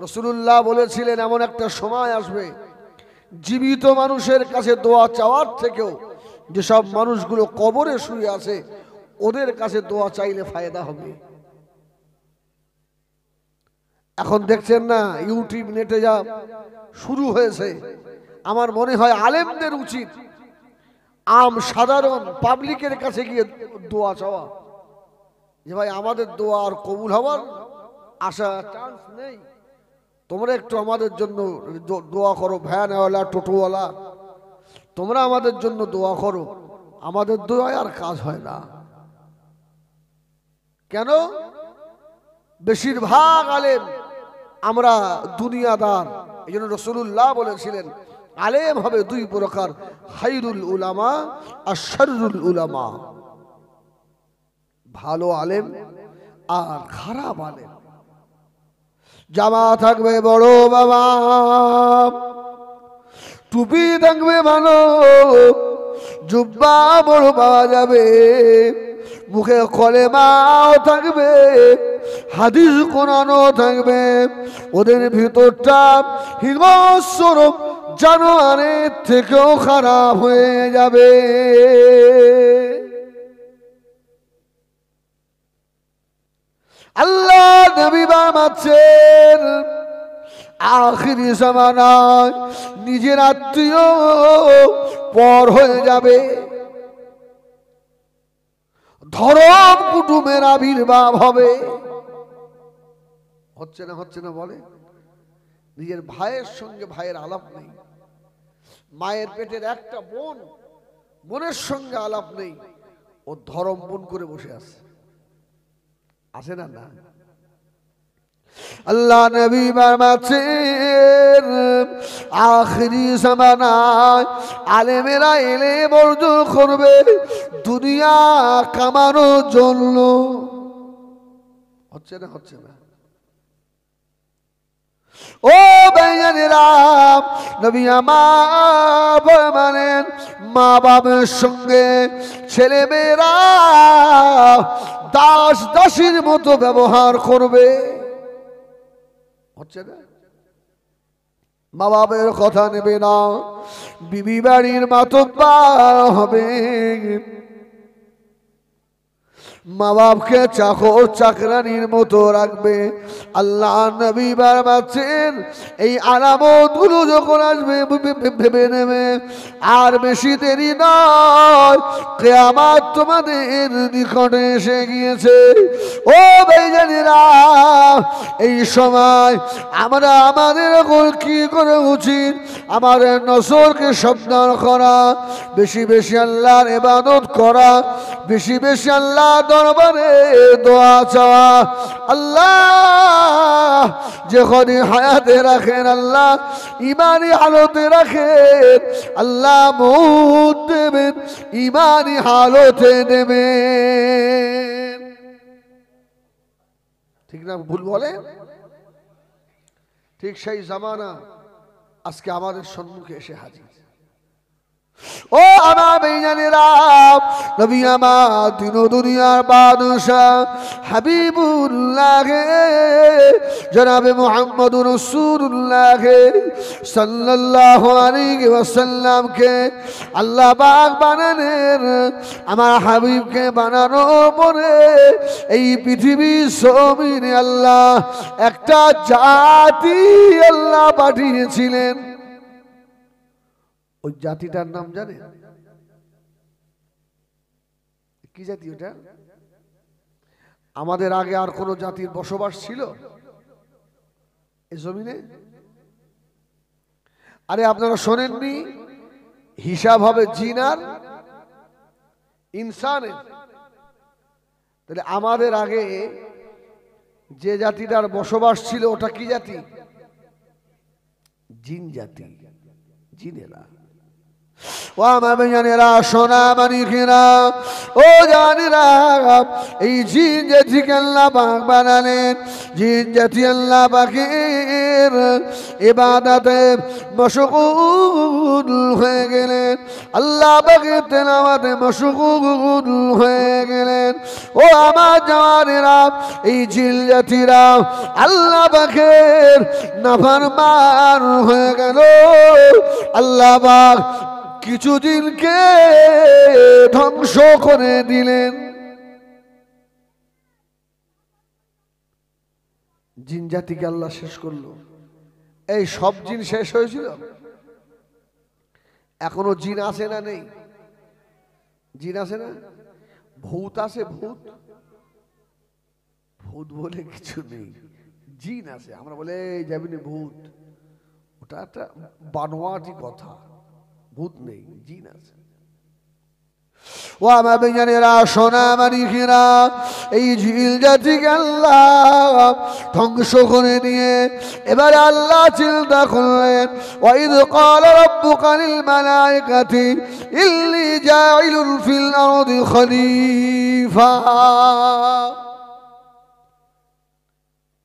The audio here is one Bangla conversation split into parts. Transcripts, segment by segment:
রাসূলুল্লাহ বলেছিলেন এমন একটা সময় আসবে জীবিত মানুষের কাছে দোয়া চাওয়ার থেকেও যেসব মানুষগুলো কবরে শুয়ে আছে ওদের কাছে দোয়া চাইলে ফায়দা হবে। এখন দেখছেন না ইউটিউব নেটে যা শুরু হয়েছে, আমার মনে হয় আলেমদের উচিত আম সাধারণ পাবলিকের কাছে গিয়ে দোয়া চাওয়া, যে ভাই আমাদের দোয়া আর কবুল হওয়ার আশা চান্স নেই, তোমরা একটু আমাদের জন্য দোয়া করো। ভ্যানওয়ালা টোটোওয়ালা তোমরা আমাদের জন্য দোয়া করো, আমাদের দোয়ায় আর কাজ হয় না। কেন? বেশিরভাগ আলেম আমরা দুনিয়াদার। এই জন্য রাসূলুল্লাহ বলেছিলেন আলেম হবে দুই প্রকার, খায়রুল উলামা আর শাররুল উলামা। ভালো আলেম আর খারাপ আলেম। জামা থাকবে বড় বাবা, টুপি থাকবে ভালো, জুব্বা বড় পাওয়া যাবে, মুখে কলেমাও থাকবে, হাদিস কোরআনও থাকবে, ওদের ভিতরটা হিংস্র জানোয়ারের থেকেও খারাপ হয়ে যাবে। আল্লাহ নবী বানাচ্ছেন আখিরি জামানায় নিজের আত্মীয় পর হয়ে যাবে, ধরম কুটুমের আবির্ভাব হবে। হচ্ছে না বলে, নিজের ভাইয়ের সঙ্গে ভাইয়ের আলাপ নেই, মায়ের পেটের একটা বোন বোনের সঙ্গে আলাপ নেই, ও ধরম বোন করে বসে আছে। আছে না? না। আল্লাহ নবী বানাচ্ছেন আখিরি জামানায় আলেমেরা ইলম অর্জন করবে দুনিয়া কামানোর জন্য। হচ্ছে না? ও ভাইয়েরা, নবী আমার বলেন মা বাবার সঙ্গে ছেলে মেয়েরা দাস দাসীর মতো ব্যবহার করবে। হচ্ছে না? মা বাবার কথা নেবে না, বিবি বাড়ির মাতব্বার হবে, মা বাপকে চাকর চাকরানির মতো রাখবে। আল্লাহ নবী বারবাচ্ছেন এই আলামত গুলো যখন আসবে ভেবে নেবে আর বেশি দেরি নয়, কিয়ামত তোমাদের নিকটে এসে গিয়েছে। ও ভাইজানেরা, এই সময় আমরা আমাদের কি করে উচিত? আমাদের নজরকে সাবধান করা, বেশি বেশি আল্লাহর ইবাদত করা, বেশি বেশি আল্লাহ দরবারে দোয়া চাওয়া। আল্লাহ যখন হায়াতে রাখেন, আল্লাহ ইমানি হালতে রাখেন, আল্লাহ মউত দেবেন ইমানি হালতে দেবেন। ঠিক না ভুল বলে? ঠিক সেই জামানা আজকে আমাদের সম্মুখে এসে হাজির। ও আমার ভাইজানেরা, নবী আমার দিন দুনিয়ার বাদশাহ হাবিবুল্লাহ জনাবে মুহাম্মদুর রাসূলুল্লাহ সাল্লাল্লাহু আলাইহি ওয়াসাল্লামকে আল্লাহ পাক বানালেন। আমার হাবিবকে বানানোর পরে এই পৃথিবীর জমিনে আল্লাহ একটা জাতি আল্লাহ পাঠিয়েছিলেন। ওই জাতিটার নাম জানেন? কি জাতি ওটা? আমাদের আগে আর কোন জাতির বসবাস ছিল এই জমিনে? আরে আপনারা শোনেননি হিসাব হবে জিন আর ইনসানের? তাহলে আমাদের আগে যে জাতিটার বসবাস ছিল ওটা কি জাতি? জিন জাতি, জিনেরা। ও আমার ভাইজানেরা, সোনা মানিকেরা, ও জানেরা, এই জিন জাতিকে আল্লাহ পাক বানালেন। জিন জাতি আল্লাহ পাকের মালিকের ইবাদতে মশগুল হয়ে গেলেন, আল্লাহ পাকের তেলাওয়াতে মশগুল হয়ে গেলেন। ও আমার জওয়ানেরা, এই জিল জাতিরা আল্লাহ পাকের নাফরমান হয়ে গেল। আল্লাহ পাক কিছুদিনকে ধ্বংস করে দিলেন। জিন জাতিকে আল্লাহ শেষ করলো। এই সব জিন শেষ হয়েছিল? এখনো জিন আছে না নেই? জিন আছে না? ভূত আছে? ভূত ভূত বলে কিছু নেই, জিন আছে। আমরা বলে যাবি না ভূত, ওটা একটা বানোয়াটি কথা। ভূত নেই, জিন আছে। ও আমার বেজানেরা, সোনা মানিকেরা, এই জিল জাতিকে আল্লাহ ধ্বংস করে দিয়ে এবারে আল্লাহ চিন্তা করলেন, ওয়াইদ ক্বালা রাব্বুকা লিল মালাইকাতি ইন্নী জাইলুন ফিল আরদি খলিফা।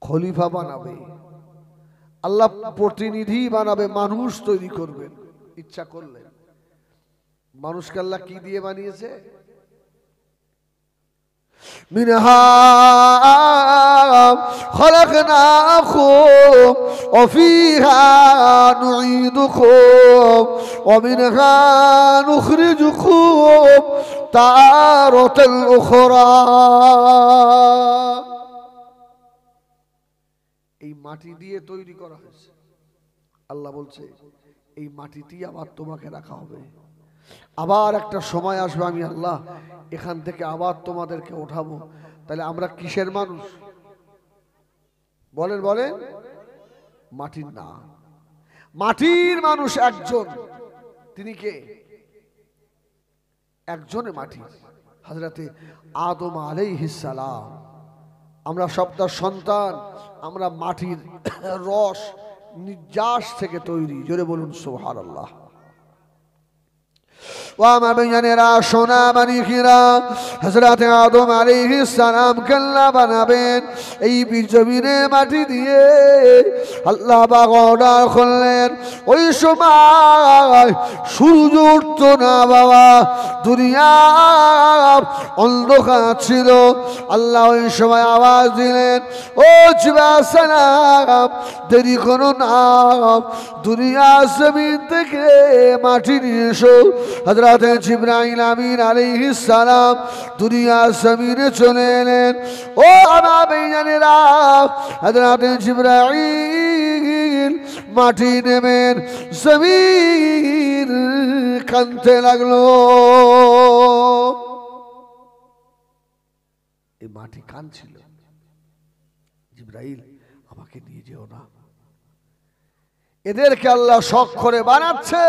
খলিফা বানাবে আল্লাহ, প্রতিনিধি বানাবে, মানুষ তৈরি করবেন ইচ্ছা করলেন। মানুষকে আল্লাহ কি দিয়ে বানিয়েছে? মিনহা খলাকনাকুম ওয়া ফিহা নুঈদুকুম ওয়া মিনহা নুখরিজুকুম তারাতাল উখরা। এই মাটি দিয়ে তৈরি করা হয়েছে। আল্লাহ বলছে এই মাটিতেই আবার তোমাকে রাখা হবে। আবার একটা সময় আসবে, আমি আল্লাহ এখান থেকে আবার তোমাদেরকে উঠাবো। তাহলে আমরা কিসের মানুষ? বলেন বলেন। মাটির না, মাটির মানুষ একজন। তিনি কে? একজনে মাটি, হযরতে আদম আলাইহিস সালাম। আমরা সব তার সন্তান, আমরা মাটির রস নির্যাস থেকে তৈরি। জোরে বলুন সুবহানাল্লাহ। ও আমার বেজানেরা, সোনা মানিকেরা, হযরত আদম আলাইহিস সালাম আল্লাহ বানাবেন এই জমিনের মাটি দিয়ে। আল্লাহ পাক অর্ডার করলেন, ওই সময় সূর্য উঠতো না বাবা, দুনিয়া অন্ধকার ছিল। আল্লাহ ওই সময় আওয়াজ দিলেন, ও জিবরাইল সালাম, দেরি করো না, দুনিয়া জমিন থেকে মাটি নিয়ে এসো। হযরত জিবরাইল আমিন আলাইহিস সালাম দুনিয়া জমিনে চলে এলেন। ও আমার বেঈমানেরা, হযরত জিবরাইল মাটি নেবেন, জমিন কাঁদতে লাগলো। এই মাটি কাঁদছিল, জিবরাইল আমাকে নিয়ে যেও না। এদেরকে আল্লাহ শখ করে বানাচ্ছে,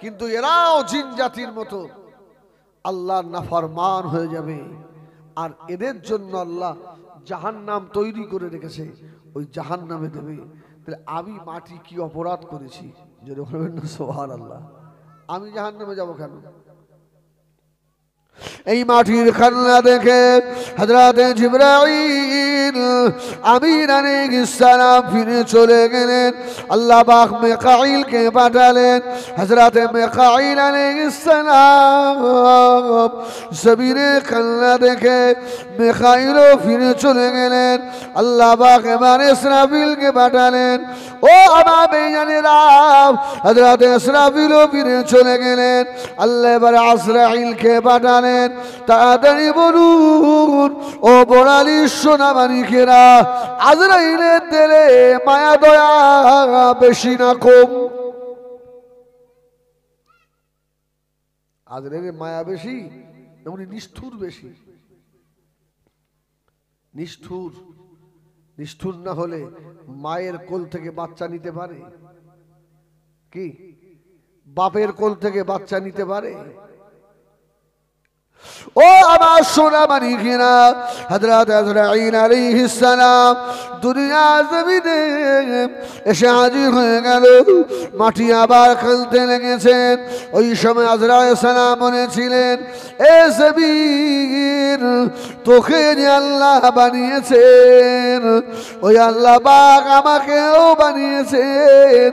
কিন্তু এরাও জিন জাতির মতো আল্লাহর নাফরমান হয়ে যাবে। আর এদের জন্য আল্লাহ জাহান্নাম তৈরি করে রেখেছে, ওই জাহান্নামে দেবে। তাহলে আমি মাটি কি অপরাধ করেছি? যদি বলবেন না সুবহানাল্লাহ, আমি জাহান্নামে যাব কেন? এই মাটির কান্না দেখে হযরত জিবরাইল আমিন আলাইহিস সালাম ফিরে চলে গেলেন। আল্লাহ পাক মিকাইলকে পাঠালেন। হযরত মিকাইল আলাইহিস সালাম জমিনে কান্না দেখে মিকাইলও ফিরে চলে গেলেন। আল্লাহ পাক এবার ইসরাফিলকে পাঠালেন। ও আমার বেঈমানেরা, হযরত ইসরাফিলও ফিরে চলে গেলেন। আল্লাহ এবার আজরাইলকে পাঠালেন। তাড়াতাড়ি বলুন ও বড়ালি সোনা মানিকেরা, আজরাইলের দিলে মায়া দয়া বেশি না কম? আজরাইলের মায়া বেশি, তেমনি নিষ্ঠুর বেশি। নিষ্ঠুর, নিষ্ঠুর না হলে মায়ের কোল থেকে বাচ্চা নিতে পারে কি? বাপের কোল থেকে বাচ্চা নিতে পারে? ও আমার সোনা মানিকেরা, হযরত আজরাইল আলাইহিস সালাম দুনিয়া জমিনে এসে হাজির হয়ে গেল। মাটি আবার কাঁদতে লেগেছেন। ওই সময় আজরাইল সালাম বলেছিলেন, এ জমিন, তোকে যে আল্লাহ বানিয়েছেন, ওই আল্লাহ পাক আমাকেও বানিয়েছেন।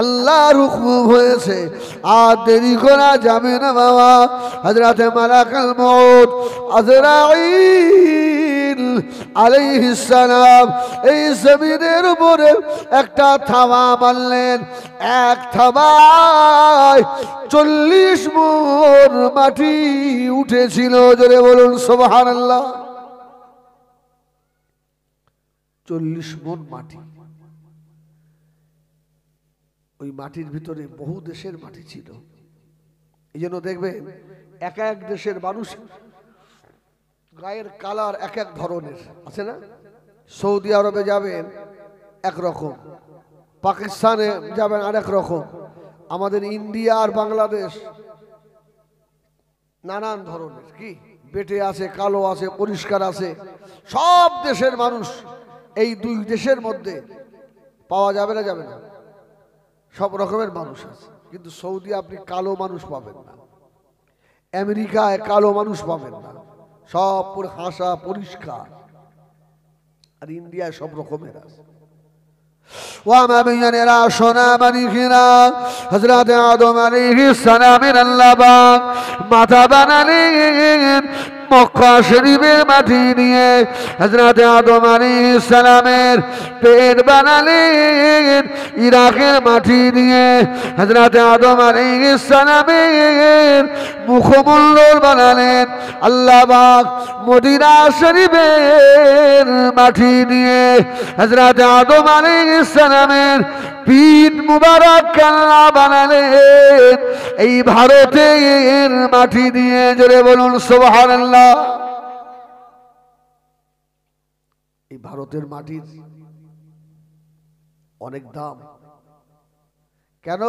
আল্লাহর হুকুম হয়েছে, আর দেরি করা যাবে না বাবা। হযরত মালাকুল মউত আজরাইল আলাইহিস সালাম এই জমিনের উপরে একটা থাবা মারলেন। এক থাবায় 40 মণ মাটি উঠেছিল। জোরে বলুন সুবহানাল্লাহ। 40 মণ মাটি। ওই মাটির ভিতরে বহু দেশের মাটি ছিল। এই জন্য দেখবেন এক এক দেশের মানুষ গায়ের কালার এক এক ধরনের আছে না। সৌদি আরবে যাবেন একরকম, পাকিস্তানে যাবেন আরেক রকম, আমাদের ইন্ডিয়া আর বাংলাদেশ নানান ধরনের, কি বেটে আছে, কালো আছে, পরিষ্কার আছে। সব দেশের মানুষ এই দুই দেশের মধ্যে পাওয়া যাবে না, যাবে না, সব রকমের মানুষ আছে। কিন্তু সৌদি আপনি কালো মানুষ পাবেন না, আমেরিকায় কালো মানুষ পাবেন না, সব হাসা পরিষ্কার। আর ইন্ডিয়ায় সব রকমের আছে। ওয়ামাবিয়ানেরা সোনা মানিকেরা, হযরত আদম আলাইহিস সালামের আল্লাহ পাক মাথা বানালেন মক্কা শরীফের মাটি দিয়ে। হযরত আদম আলাইহিস সালামের পেট বানালেন ইরাকের মাটি দিয়ে। হযরত আদম আলাইহিস সালামের মুখমণ্ডল বানালেন আল্লাহ পাক মদিনা শরীফের মাটি দিয়ে। হযরত আদম আলাইহিস সালামের পিঠ মুবারক আল্লাহ বানালেন এই ভারতের মাটি দিয়ে। জোরে বলুন সুবহানাল্লাহ। এই ভারতের মাটির অনেক দাম। কেন?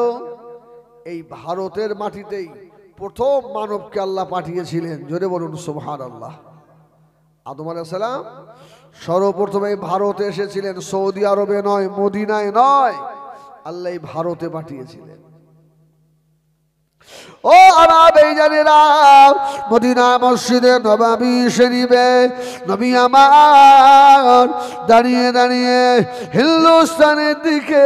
এই ভারতের মাটিতেই প্রথম মানবকে আল্লাহ পাঠিয়েছিলেন। জোরে বলুন সুবহানাল্লাহ। আদম আলাইহিস সালাম সর্বপ্রথমে ভারতে এসেছিলেন, সৌদি আরবে নয়, মদিনায় নয়, আল্লাহ এই ভারতে পাঠিয়েছিলেন। ও আমার ভাইজানেরা, মদিনা মসজিদে নববী শরীফে নবী আমার দাঁড়িয়ে দাঁড়িয়ে হিন্দুস্তানের দিকে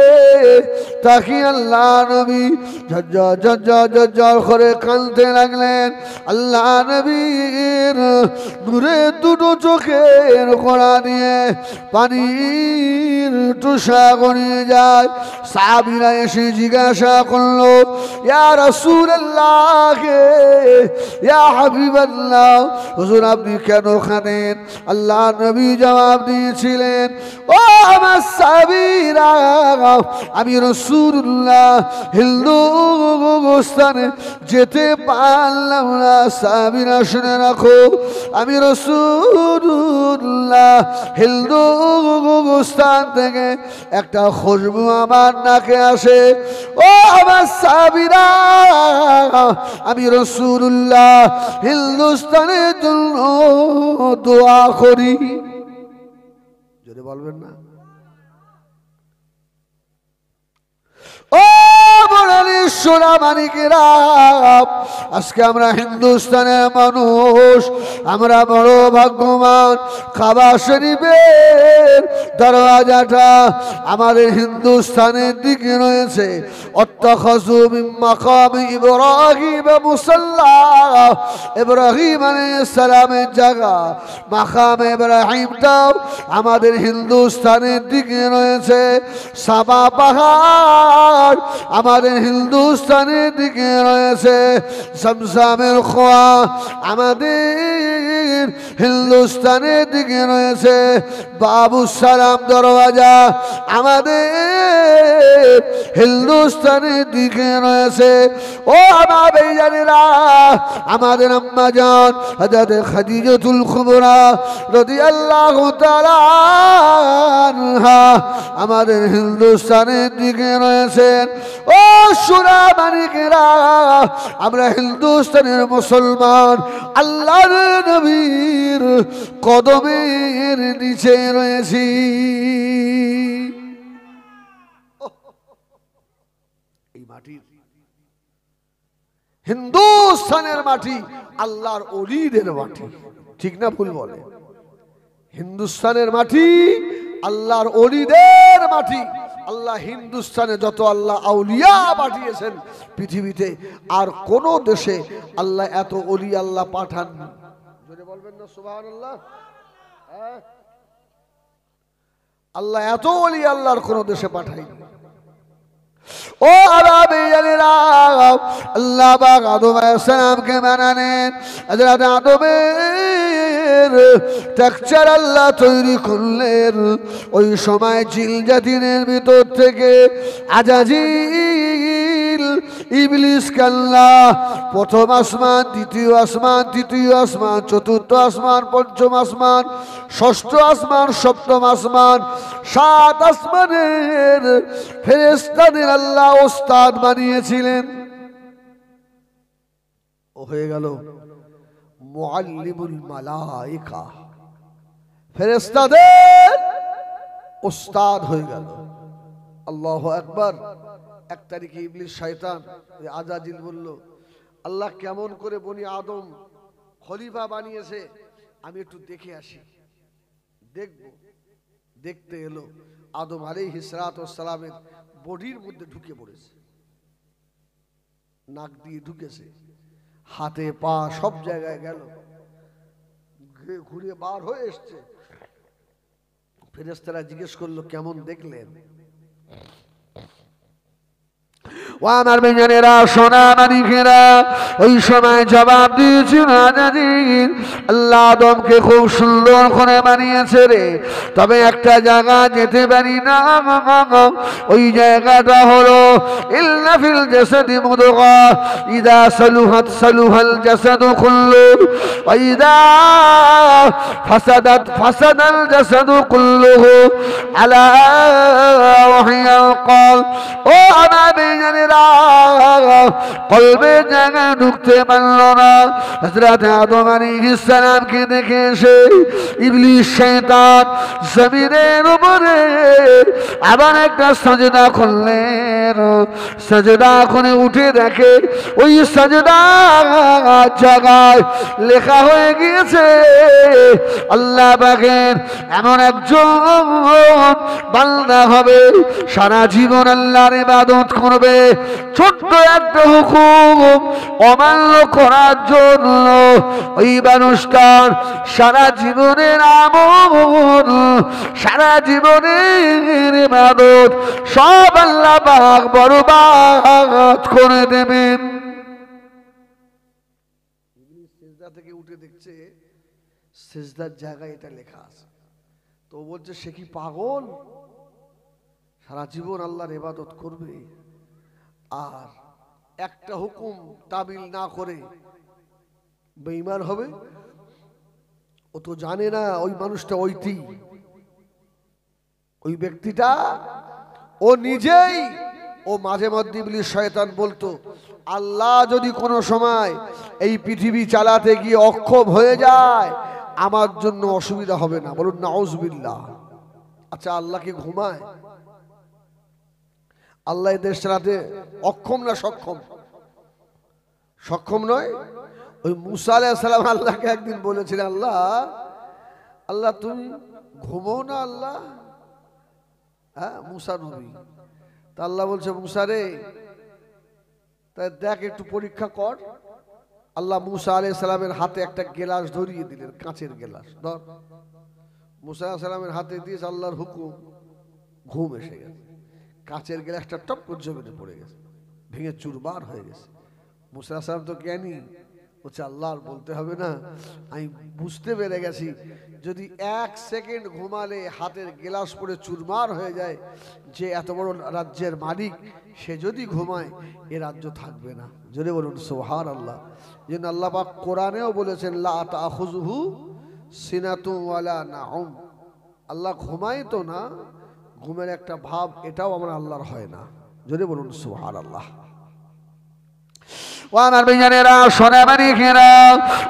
তাকিয়ে আল্লাহ নবী ঝরঝর করে কাঁদতে লাগলেন। আল্লাহ নবীর নূরে দুটো চোখের কোণা দিয়ে পানির টুসা গড়িয়ে যায়। সাহাবীরা এসে জিজ্ঞাসা করলো, ইয়া রাসূলুল্লাহ, ইয়া হাবিবাল্লাহ, হুজুর আপনি কেন কাঁদেন? আল্লাহ নবী জবাব দিয়েছিলেন, ও আমার সাহাবীরা, আমি রাসূলুল্লাহ হিন্দুস্তানে যেতে পারলাম না। সাহাবীরা শুনে রাখো, আমি রাসূলুল্লাহ হিন্দুস্তান থেকে একটা খুশবু আমার নাকে আসে। ও আমার সাহাবীরা, আমি রাসূলুল্লাহ হিন্দুস্তানের জন্য দোয়া করি। যদি বলবেন না, ও বড়ালি সোনা মানিকেরা, আজকে আমরা হিন্দুস্তানের মানুষ, আমরা বড় ভাগ্যবান। কাবা শরীফের দরওয়াজাটা আমাদের হিন্দুস্তানের দিকে রয়েছে। অত্তাখাযু মিন মাকামি ইব্রাহিম মুসাল্লা, ইব্রাহিম আলাইহিস সালামের জায়গা মাকাম ইব্রাহিমটাও আমাদের হিন্দুস্তানের দিকে রয়েছে। সাবা পাহাড় আমাদের হিন্দুস্তানের দিকে রয়েছে। জমজমের কুয়া আমাদের হিন্দুস্তানের দিকে রয়েছে। বাবু সালাম দরওয়াজা আমাদের হিন্দুস্তানের দিকে রয়েছে। ও আমার ভাইজানেরা, আমাদের আম্মা জান হযরত খাদিজাতুল কুবরা রাদিয়াল্লাহু তাআলা আনহা আমাদের হিন্দুস্তানের দিকে রয়েছেন। ও সুরা মানিকেরা, আমরা হিন্দুস্তানের মুসলমান আল্লাহর নবীর কদমের নিচে রয়েছি। এই মাটির হিন্দুস্তানের মাটি আল্লাহর ওলিদের মাটি, ঠিক না ভুল বলে? হিন্দুস্তানের মাটি আল্লাহর ওলিদের মাটি। আল্লাহ হিন্দুস্তানে যত আল্লাহ আউলিয়া পাঠিয়েছেন পৃথিবীতে আর কোন দেশে আল্লাহ এত ওলি আল্লাহ পাঠাননি। জোরে বলবেন না সুবহানাল্লাহ? আল্লাহ এত ওলি আল্লাহর কোন দেশে পাঠায়নি। ও আরবে জানেরা, আল্লাহ পাক আদম আলাইহিস সালামকে বানালেন। হযরত আদমের টেক্সচার আল্লাহ তৈরি করলেন। ওই সময় জিন জাতির ভিতর থেকে আজাজিল ইবলিসকে আল্লাহ প্রথম আসমান, দ্বিতীয় আসমান, তৃতীয় আসমান, চতুর্থ আসমান, পঞ্চম আসমান, ষষ্ঠ আসমান, সপ্তম আসমান, 7 আসমানের ফেরেশতাদের আল্লাহ ওস্তাদ বানিয়েছিলেন। ও হয়ে গেল মুআল্লিমুল মালায়েকা, ফেরেশতাদের ওস্তাদ হয়ে গেল। আল্লাহু আকবার। 1 তারিখে ইবলিস শয়তান আজাজিল বলল, আল্লাহ কেমন করে বনি আদম খলিফা বানিয়েছে আমি একটু দেখে আসি। দেখব। দেখতে এলো, আদম আলাইহিস সালামের বডির মধ্যে ঢুকে পড়েছে, নাক দিয়ে ঢুকেছে, হাতে পা সব জায়গায় গেল, ঘুরে বার হয়ে এসছে। ফেরেশতারা জিজ্ঞেস করলো কেমন দেখলেন? ও আমার বেজানেরা, সোনা মানিকেরা, ওই সময় জবাব দিয়েছিল আজাজিল, আল্লাহ আদমকে খুব সুন্দর করে বানিয়েছে রে, তবে একটা জায়গা যেতে পারি না। ওই জায়গাটা হলো ইন্না ফিল জাসাদি মুদগা ইযা সালুহাত সালুহাল জাসাদু কুল্লু ওয়া ইযা ফাসাদাত ফাসাদাল জাসাদু কুল্লুহু আলা ওয়াহিয়া ক্বাল। ও আমার বেজানেরা, কলবে জায়গা ঢুকতে পারল না। হযরত আদম আলাইহিস সালামকে দেখে এসে ইবলিস শয়তান জমিনের উপরে আবার একটা সাজদা করলেন। সাজদা করে উঠে দেখে ওই সাজদা জায়গায় লেখা হয়ে গিয়েছে আল্লাহ পাকের এমন একজন বান্দা হবে সারা জীবন আল্লাহর ইবাদত করবে, ছোট্ট একটা হুকুম অমান্য করার জন্য ওই মানুষটার সারা জীবনের আমল, সারা জীবনের ইবাদত সব আল্লাহ পাক বরবাদ করে দেবেন। সিজদা থেকে উঠে দেখছে সিজদার জায়গায় এটা লেখা আছে, তো বলছে সে কি পাগল? সারা জীবন আল্লাহর ইবাদত করবে আর একটা হুকুম তামিল না করে বেঈমান হবে? ও তো জানে না ওই মানুষটা ওই ব্যক্তিটা ও নিজেই। ও মাঝে মধ্যে ইবলিস শয়তান বলতো আল্লাহ যদি কোনো সময় এই পৃথিবী চালাতে গিয়ে অক্ষম হয়ে যায় আমার জন্য অসুবিধা হবে না, বলুন নাউজুবিল্লাহ। আচ্ছা, আল্লাহ কি ঘুমায়? আল্লাহ দেশ চালাতে অক্ষম না সক্ষম? সক্ষম নয়। ওই মুসা আলাইহিস সালাম আল্লাহকে একদিন বলেছিলেন, আল্লাহ তুমি ঘুমো না? আল্লাহ, হ্যাঁ, মুসা নবী। তা আল্লাহ বলছে, মুসা রে, তাই দেখ একটু পরীক্ষা কর। আল্লাহ মুসা আলাইহিস সালামের হাতে একটা গেলাস ধরিয়ে দিলেন, কাঁচের গেলাস ধর। মুসা আলাইহিস সালামের হাতে দিয়েছে আল্লাহর হুকুম, ঘুম এসে গেছে। কাঁচের গ্লাসটা টপ করে জমিতে পড়ে গেছে, ভেঙে চুরমার হয়ে গেছে। মুসা আলাইহিস সালাম তো জ্ঞানী, বলছে আল্লাহ আর বলতে হবে না, আমি বুঝতে পেরে গেছি যদি 1 সেকেন্ড ঘুমালে হাতের গ্লাস পড়ে চুরমার হয়ে যায়, যে এত বড় রাজ্যের মালিক সে যদি ঘুমায় এ রাজ্য থাকবে না। জোরে বলুন সুবহানাল্লাহ। যেন আল্লাহ পাক কোরআনেও বলেছেন লা তাখুযুহু সিনাতু ওয়ালা নাউম, আল্লাহ ঘুমায় তো না, ঘুমের একটা ভাব এটাও আমার আল্লাহর হয় না। জোরে বলুন সুবহানাল্লাহ। আমার বিজানেরা সোনা মানিকেরা,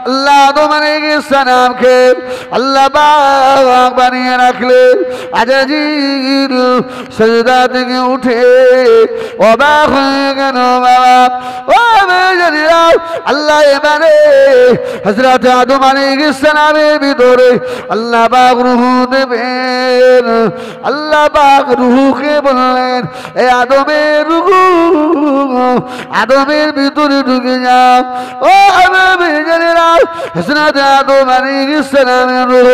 আল্লাহ আদম আলাইহিস সালামকে আল্লাহ পাক বানিয়ে রাখলেন। আজাজিল সিজদা থেকে উঠে অবাক হয়ে গেল বাবা। ও বিজানেরা, আল্লাহ এবারে হযরত আদম আলাইহিস সালামের ভিতরে আল্লাহ পাক রূহ দেবেন। আল্লাহ পাক রূহকে বললেন, এ আদমের রূহ, আদমের ভিতরে ঢুকে যাও। ও বিজানেরা, হযরত আদম আলাইহিস সালামের রূহ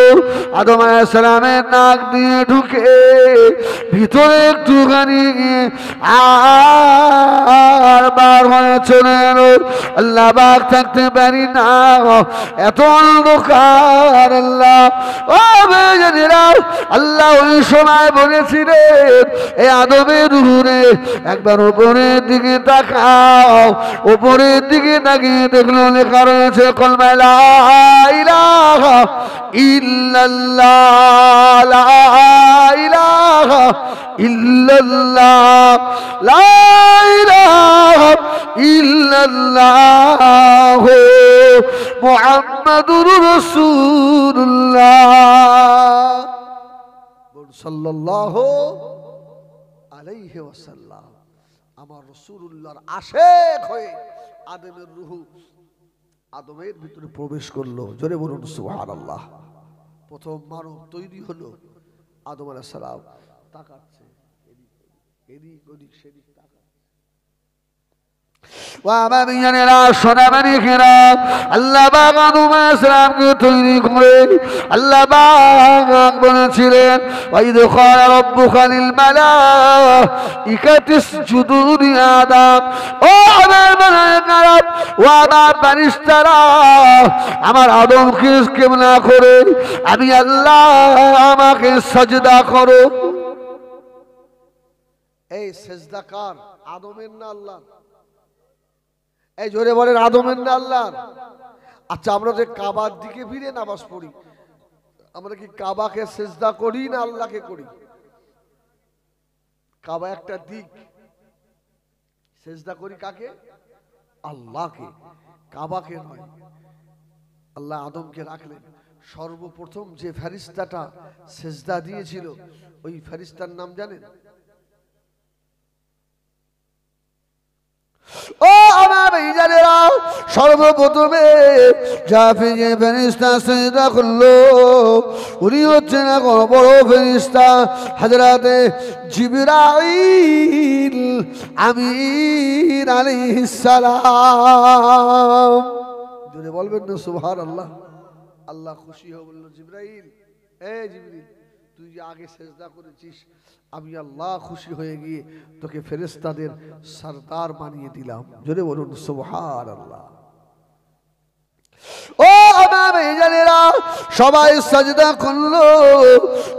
আদম আলাইহিস সালামের নাক দিয়ে ঢুকে ভিতরে একটুখানি গিয়ে আর বার হয়ে চলে এলো। আল্লাহ পাক থাকতে পারি না, এত অন্ধকার। আল্লাহ, ও বিজানেরা, আল্লাহ ওই সময় বলেছিলেন, এই আদমের রূহ রে একবার উপরের দিকে তাকাও। উপরের দিকে তাকিয়ে দেখলো লেখা রয়েছে কলমা লা ইলাহা ইল্লাল্লাহ, লা ইলাহা ইল্লাল্লাহ, লা ইলাহা ইল্লাল্লাহ মুহাম্মাদুর রাসূলুল্লাহ সাল্লাল্লাহু আলাইহি ওয়াসাল্লাম। আমার রাসূলুল্লাহর আশিক হয়ে আদমের রূহ আদমের ভিতরে প্রবেশ করলো। জোরে বলুন সুবহানাল্লাহ। প্রথম মানব তৈরি হলো, আদম আলাইহিস সালাম তাকাচ্ছে এদিক ওদিক সেদিক তাকাচ্ছে। আমার বিজানেরা সোনা মানিকেরা, আল্লাহ পাক আদম আলাইহিস সালামকে তৈরি করে আল্লাহ পাক বলেছিলেন, ওয়াইদ ক্বালা রাব্বুকা লিল মালাইকাতি ইসজুদু লিআদম। ও আমার মালায়েকারা, ও আমার ফেরেশতারা, আমার আদমকে কিবলা করে আমি আল্লাহ আমাকে সাজদা করো। এই সাজদা কার? আদমের না আল্লাহর? এই জোরে বলেন, আদমের না আল্লাহর? আচ্ছা, আমরা যে কাবার দিকে ফিরে নামাজ পড়ি, আমরা কি কাবাকে সিজদা করি না আল্লাহকে করি? কাবা একটা দিক, সিজদা করি কাকে? আল্লাহকে, কাবাকে নয়। আল্লাহ আদমকে রাখলেন, সর্বপ্রথম যে ফেরেশতাটা সিজদা দিয়েছিল ওই ফেরেশতার নাম জানেন? ও আমার ভাইজানেরা, সর্বপ্রথমে যে ফেরেশতা সিজদা করলো উনি হচ্ছেন এখন বড় ফেরেশতা হযরতে জিবরাইল আমিন আলাইহিস সালাম। যদি বলবেন না সুবহানাল্লাহ। আল্লাহ খুশি হয়ে বলল, জিবরাইল, এ জিবরিল, তুই যে আগে সিজদা করেছিস, আমি আল্লাহ খুশি হয়ে গিয়ে তোকে ফেরেশতাদের সরদার বানিয়ে দিলাম। জোরে বলুন সুবহানাল্লাহ। ও আমার ভাইজানেরা, সবাই সাজদা করলো।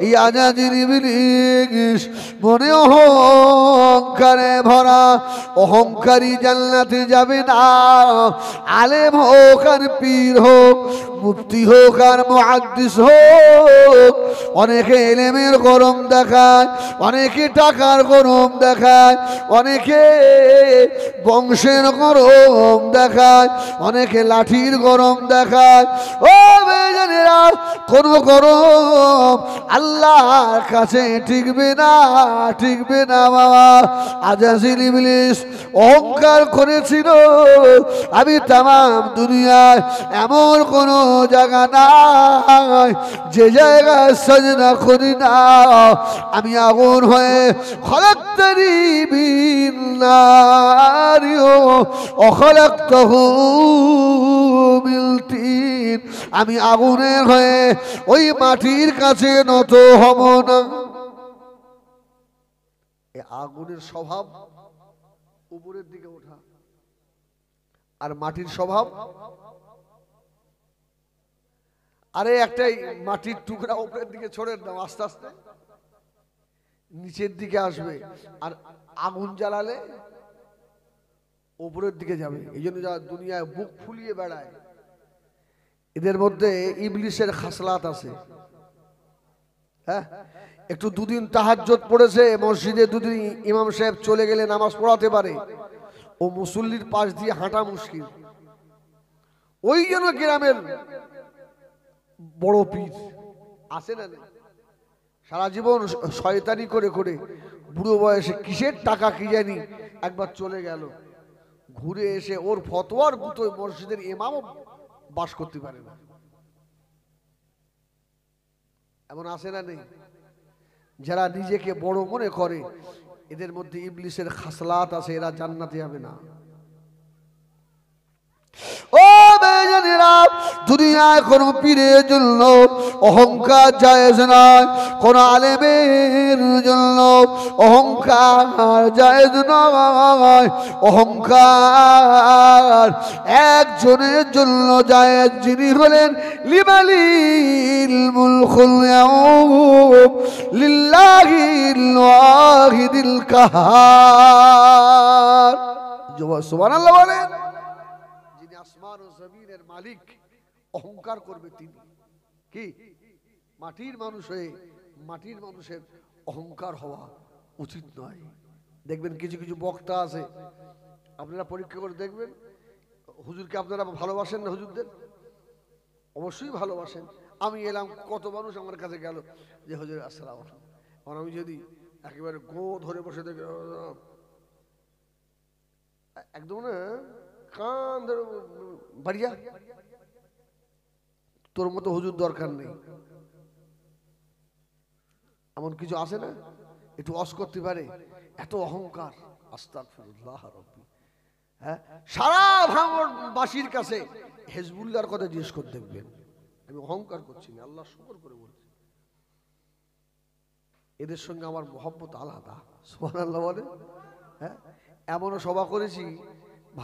ইয়াজাজিল ইবলিস মনে অহংকারে ভরা, অহংকারী জান্নাতে যাবে না। আলেম হোক আর পীর হোক, মুফতি হোক আর মুহাদ্দিস হোক, অনেকে ইলমের গরম দেখায়, অনেকে টাকার গরম দেখায়, অনেকে বংশের গরম দেখায়, অনেকে লাঠির গরম দেখায়। ও বেজানেরা, কোন গরম আল্লাহর কাছে টিকবে না, টিকবে না বাবা। আজাজিল ইবলিস অহংকার করেছিল, আমি তামাম দুনিয়ায় এমন কোন জায়গা নাই যে জায়গায় সাজদা করি না। আমি আগুন হয়ে খলাকতানি মিন নারি ওয়া খলাকতাহু মিন তিন। আমি আগুনের হয়ে ওই মাটির কাছে নত হব না। এই আগুনের স্বভাব উপরের দিকে ওঠা, আর মাটির স্বভাব আরে একটাই মাটির টুকরা উপরের দিকে ছড়ে দাও, আস্তে আস্তে নিচের দিকে আসবে, আর আগুন জ্বালালে উপরের দিকে যাবে। এই জন্য যারা দুনিয়ায় বুক ফুলিয়ে বেড়ায় এদের মধ্যে ইবলিসের খাসলাত আছে। হ্যাঁ, একটু দুদিন তাহাজ্জুদ পড়েছে মসজিদে, দুদিন ইমাম সাহেব চলে গেলে নামাজ পড়াতে পারে, ও মুসল্লির পাশ দিয়ে হাঁটা মুশকিল। ওই জন্য গ্রামের বড় পীর আছে না, সারা জীবন শয়তানি করে করে বুড়ো বয়সে কিসের টাকা কি জানি একবার চলে গেল, ঘুরে এসে ওর ফতোয়ার গুতোয় মসজিদের ইমামও বাস করতে পারে না। এমন আছে না নেই? যারা নিজেকে বড় মনে করে এদের মধ্যে ইবলিসের খাসলাত আছে, এরা জান্নাতে যাবে না। ও বেজানেরা, দুনিয়ায় কোন পীরের জন্য অহংকার জায়েজ নয়, কোন আলেমের জন্য অহংকার জায়েজ নয়। অহংকার একজনের জন্য জায়েজ, যিনি হলেন লিমালিল মুলকুল ইয়াউম লিল্লাহিল ওয়াহিদিল কাহার। সুবহানাল্লাহ বলেন। আসমান ও জমিনের মালিক, অহংকার করবে তিনি। কি মাটির মানুষ হয়ে মাটির মানুষের অহংকার হওয়া উচিত নয়। দেখবেন কিছু কিছু বক্তা আছে, আপনারা পরীক্ষা করে দেখবেন, হুজুরকে আপনারা ভালোবাসেন না? হুজুরদের অবশ্যই ভালোবাসেন। আমি এলাম, কত মানুষ আমার কাছে গেল যে হুজুর আসসালামু আলাইকুম, আর আমি যদি একেবারে গো ধরে বসে দেখি একদম না, কান ধরে বাড়িয়া, তোর মতো হুজুর দরকার নেই, এমন কিছু আছে না? একটু অস করতে পারে, এত অহংকার। আস্তাগফিরুল্লাহ রাব্বি। হ্যাঁ, সারা ভাঙড়বাসীর কাছে হিজবুল্লাহর কথা জিজ্ঞেস করে দেখবেন। আমি অহংকার করছি না, আল্লাহ শুকর করে বলছি, এদের সঙ্গে আমার মহব্বত আলাদা। সুবহানাল্লাহ বলে। হ্যাঁ, এমনও সভা করেছি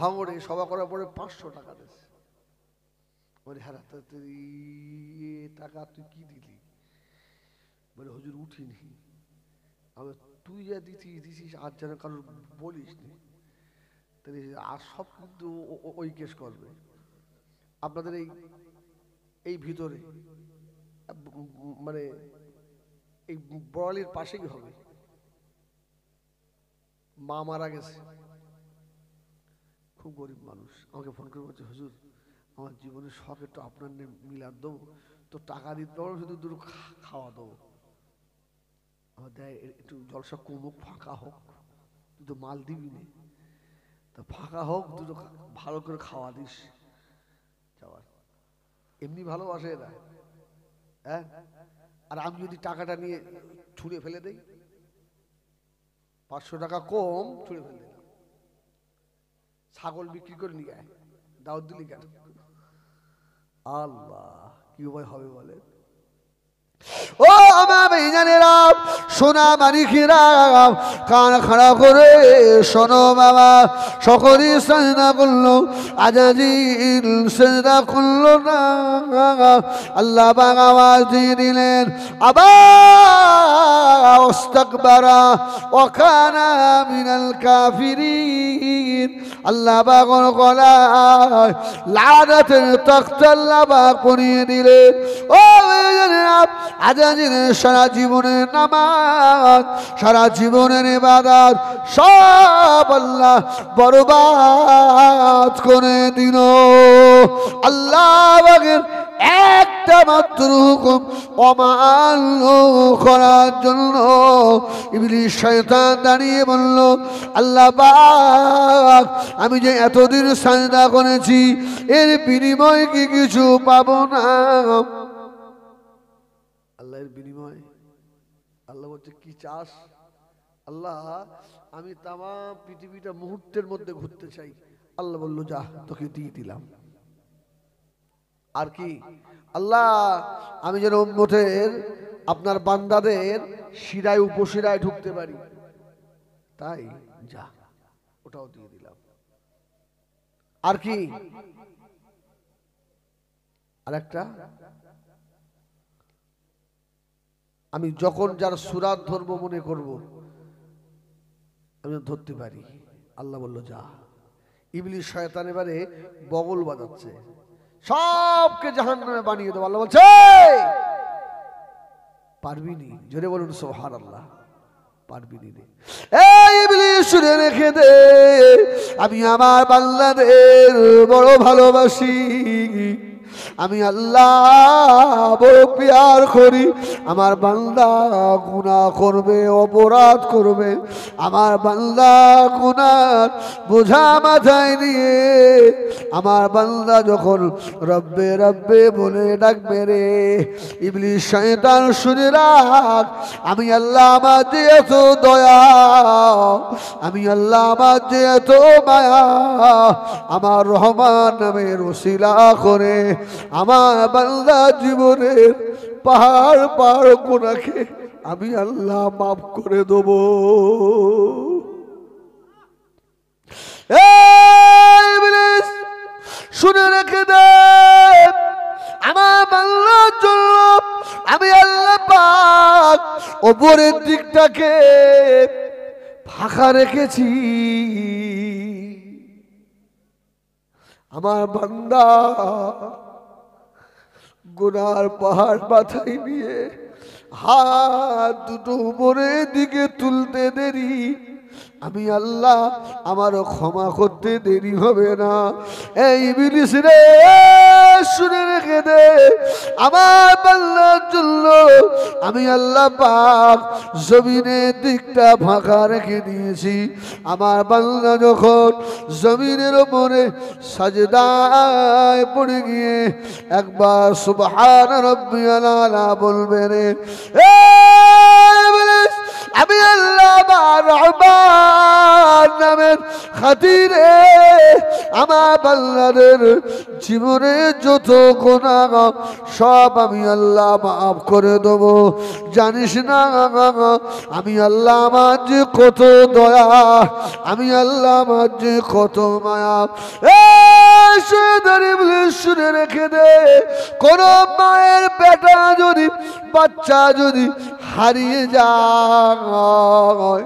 ভাঙড়ে, সভা করার পরে 500 টাকা দিয়েছে। বলে হ্যাঁ, টাকা তুই কি দিলি? বলে হুজুর উঠিনি। আমি তুই যা দিছিস আর যেন কারোর বলিস নি, তাহলে আর সব কিন্তু ওই কেস করবে। আপনাদের এই ভিতরে মানে এই বড়ালির পাশেই হবে, মা মারা গেছে, খুব গরিব মানুষ, আমাকে ফোন করে বলছে হুজুর আমার জীবনের শখ একটু আপনার নিয়ে মিলাদ দেবো, তো টাকা দিতে পারবো, শুধু দুটো খাওয়া দেবো। আমার দেয় একটু জলসা কমুক, ফাঁকা হোক, তুই তো মাল দিবি না, তা ফাঁকা হোক, দুটো ভালো করে খাওয়া দিস। যাওয়ার এমনি ভালোবাসে এরা। হ্যাঁ, আর আমি যদি টাকাটা নিয়ে ছুঁড়ে ফেলে দেই, 500 টাকা কম ছুঁড়ে ফেলে দিলাম, ছাগল বিক্রি করে নিয়ে আয়, দাওয়াত দিলি কেন? আল্লাহ, কি উপায় হবে বলে? ও আমার ভাইজানেরা, সোনা মানিকেরা, কান খাড়া করে শোনো বাবা, সকলেই সাজদা করলো, আজাজিল সাজদা করলো না। আল্লাহ পাক আওয়াজ দিয়ে দিলেন, আবা ইস্তাকবারা ওয়া কানা মিনাল কাফিরিন। আল্লাহ পাক গলায় লানাতের তখত আল্লাহ পাক পরিয়ে দিলেন। ও ভাইজানেরা, আজাজিলের সারা জীবনের নামাজ, সারা জীবনের ইবাদত সব আল্লাহ বরবাদ করে দিল। আল্লাহ পাকের একটা মাত্র হুকুম অমান্য করার জন্য ইবলিস শয়তান দাঁড়িয়ে বলল, আল্লাহ পাক আমি যে এতদিন সাজদা করেছি এর বিনিময় কি কিছু পাবো না? আল্লাহর বিনিময়, আল্লাহ বলছে কি চাস? আল্লাহ আমি তাম পৃথিবীটা মুহূর্তের মধ্যে ঘুরতে চাই। আল্লাহ বলল যা, তোকে দিয়ে দিলাম। আর কি? আল্লাহ আমি যেন উম্মতের আপনার বান্দাদের শিরায় উপশিরায় ঢুকতে পারি, তাই যা, ওটাও দিয়ে দিলাম। আর কি? আর একটা আমি যখন যার সুরাত ধরবো মনে করব আমি ধরতে পারি। আল্লাহ বলল যা। ইবলিস শয়তান এবারে বগল বাজাচ্ছে, সবকে জাহান্নামে বানিয়ে দেবো। আল্লাহ বলছে পারবি নি? জোরে বলুন সুবহানাল্লাহ। পারবি নি রে। এই ইবলিস শুনে রেখে দে, আমি আমার বান্দাদের বড় ভালোবাসি, আমি আল্লাহ বড় প্যার করি। আমার বান্দা গুনাহ করবে, অপরাধ করবে, আমার বান্দা গুনার বোঝা মাথায় নিয়ে আমার বান্দা যখন রব্বে রব্বে বলে ডাকবে রে, ইবলিস শয়তান শুনে রাখ, আমি আল্লাহ আমার যে এত দয়া, আমি আল্লাহ আমার যে এত মায়া, আমার রহমান নামের ওসিলা করে আমার বান্দা জীবনের পাহাড় পাহাড় গুনাহকে আমি আল্লাহ মাফ করে দেব। ইবলিস শুনে রেখে দে, আমার বান্দার জন্য আমি আল্লাহ পাক ওপরের দিকটাকে ফাঁকা রেখেছি। আমার বান্দা গুনার পাহাড় মাথায় নিয়ে হাত দুটো উপরের দিকে তুলতে দেরি, আমি আল্লাহ আমারও ক্ষমা করতে দেরি হবে না। এই ইবলিস রে শুনে রেখে দে, আমার বান্দার জন্য আমি আল্লাহ পাক জমিনের দিকটা ফাঁকা রেখে দিয়েছি। আমার বান্দা যখন জমিনের উপরে সাজদায় পড়ে গিয়ে একবার সুবহান রাব্বিয়াল আলা বলবে রে, আমি আল্লাহ রহমান নামের খাতিরে আমার বান্দাদের জীবনে যত গুনাহ সব আমি আল্লাহ মাফ করে দেব। জানিস না আমি আল্লাহ আমার যে কত দয়া, আমি আল্লাহ আমার যে কত মায়া। শুনে রেখে দে, কোন মায়ের বেটা যদি বাচ্চা যদি হারিয়ে যায়,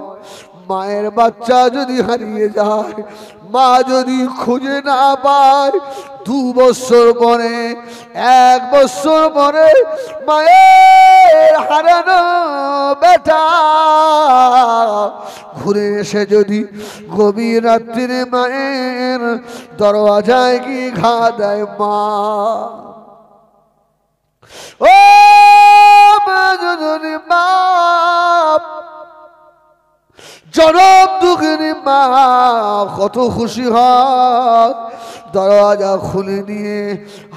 মায়ের বাচ্চা যদি হারিয়ে যায়, মা যদি খুঁজে না পায়, 2 বছর পরে 1 বছর পরে মায়ের হারানো বেটা ঘুরে এসে যদি গভীর রাত্রিরে মায়ের দরওয়াজায় গিয়ে ঘা দেয়, মা ও মা জননী মা, জনম দুঃখিনী মা কত খুশি হয়, দরওয়াজা খুলে দিয়ে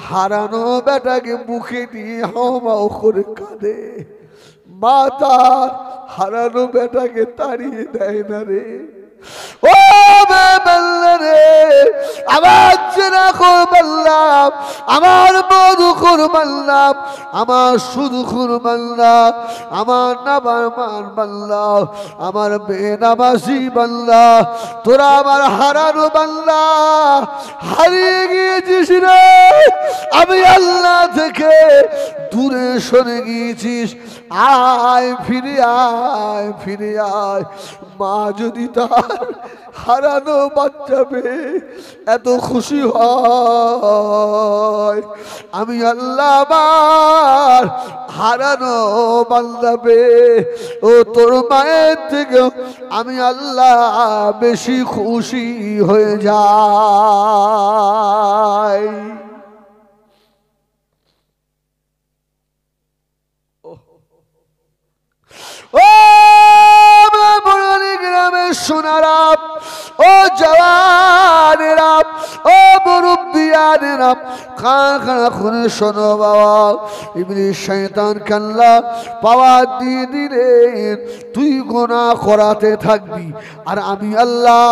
হারানো বেটাকে মুখে দিয়ে হাওমাও করে কাঁদে। মা তার হারানো বেটাকে তাড়িয়ে দেয় না রে। ও বাল্লা রে, আমার চেনা কর বাল্লাম, আমার মধুকর বাল্লাম, আমার সুদুখুর বাল্লা, আমার নাবারমান বাল্লা, আমার বেনামাজি বাল্লা, তোরা আমার হারানো বাল্লা, হারিয়ে গিয়েছিস রে। আমি আল্লাহ থেকে দূরে সরে গিয়েছিস, আয় ফিরে আয়, ফিরে আয়। মা যদি তার হারানো বাচ্চা পেয়ে এত খুশি হয়, আমি আল্লাহ আমার হারানো বান্দা পেয়ে ও তোর মায়ের থেকেও আমি আল্লাহ বেশি খুশি হয়ে যাই। ও গ্রামের সোনারা, ও জওয়ানেরা, ও মুরব্বিয়ানেরা, কারখানা খুনে শোনো বাবা, ইবলিস শয়তান কাল্লা পাওয়ার দিয়ে দিলেন তুই গুনাহ করাতে থাকবি, আর আমি আল্লাহ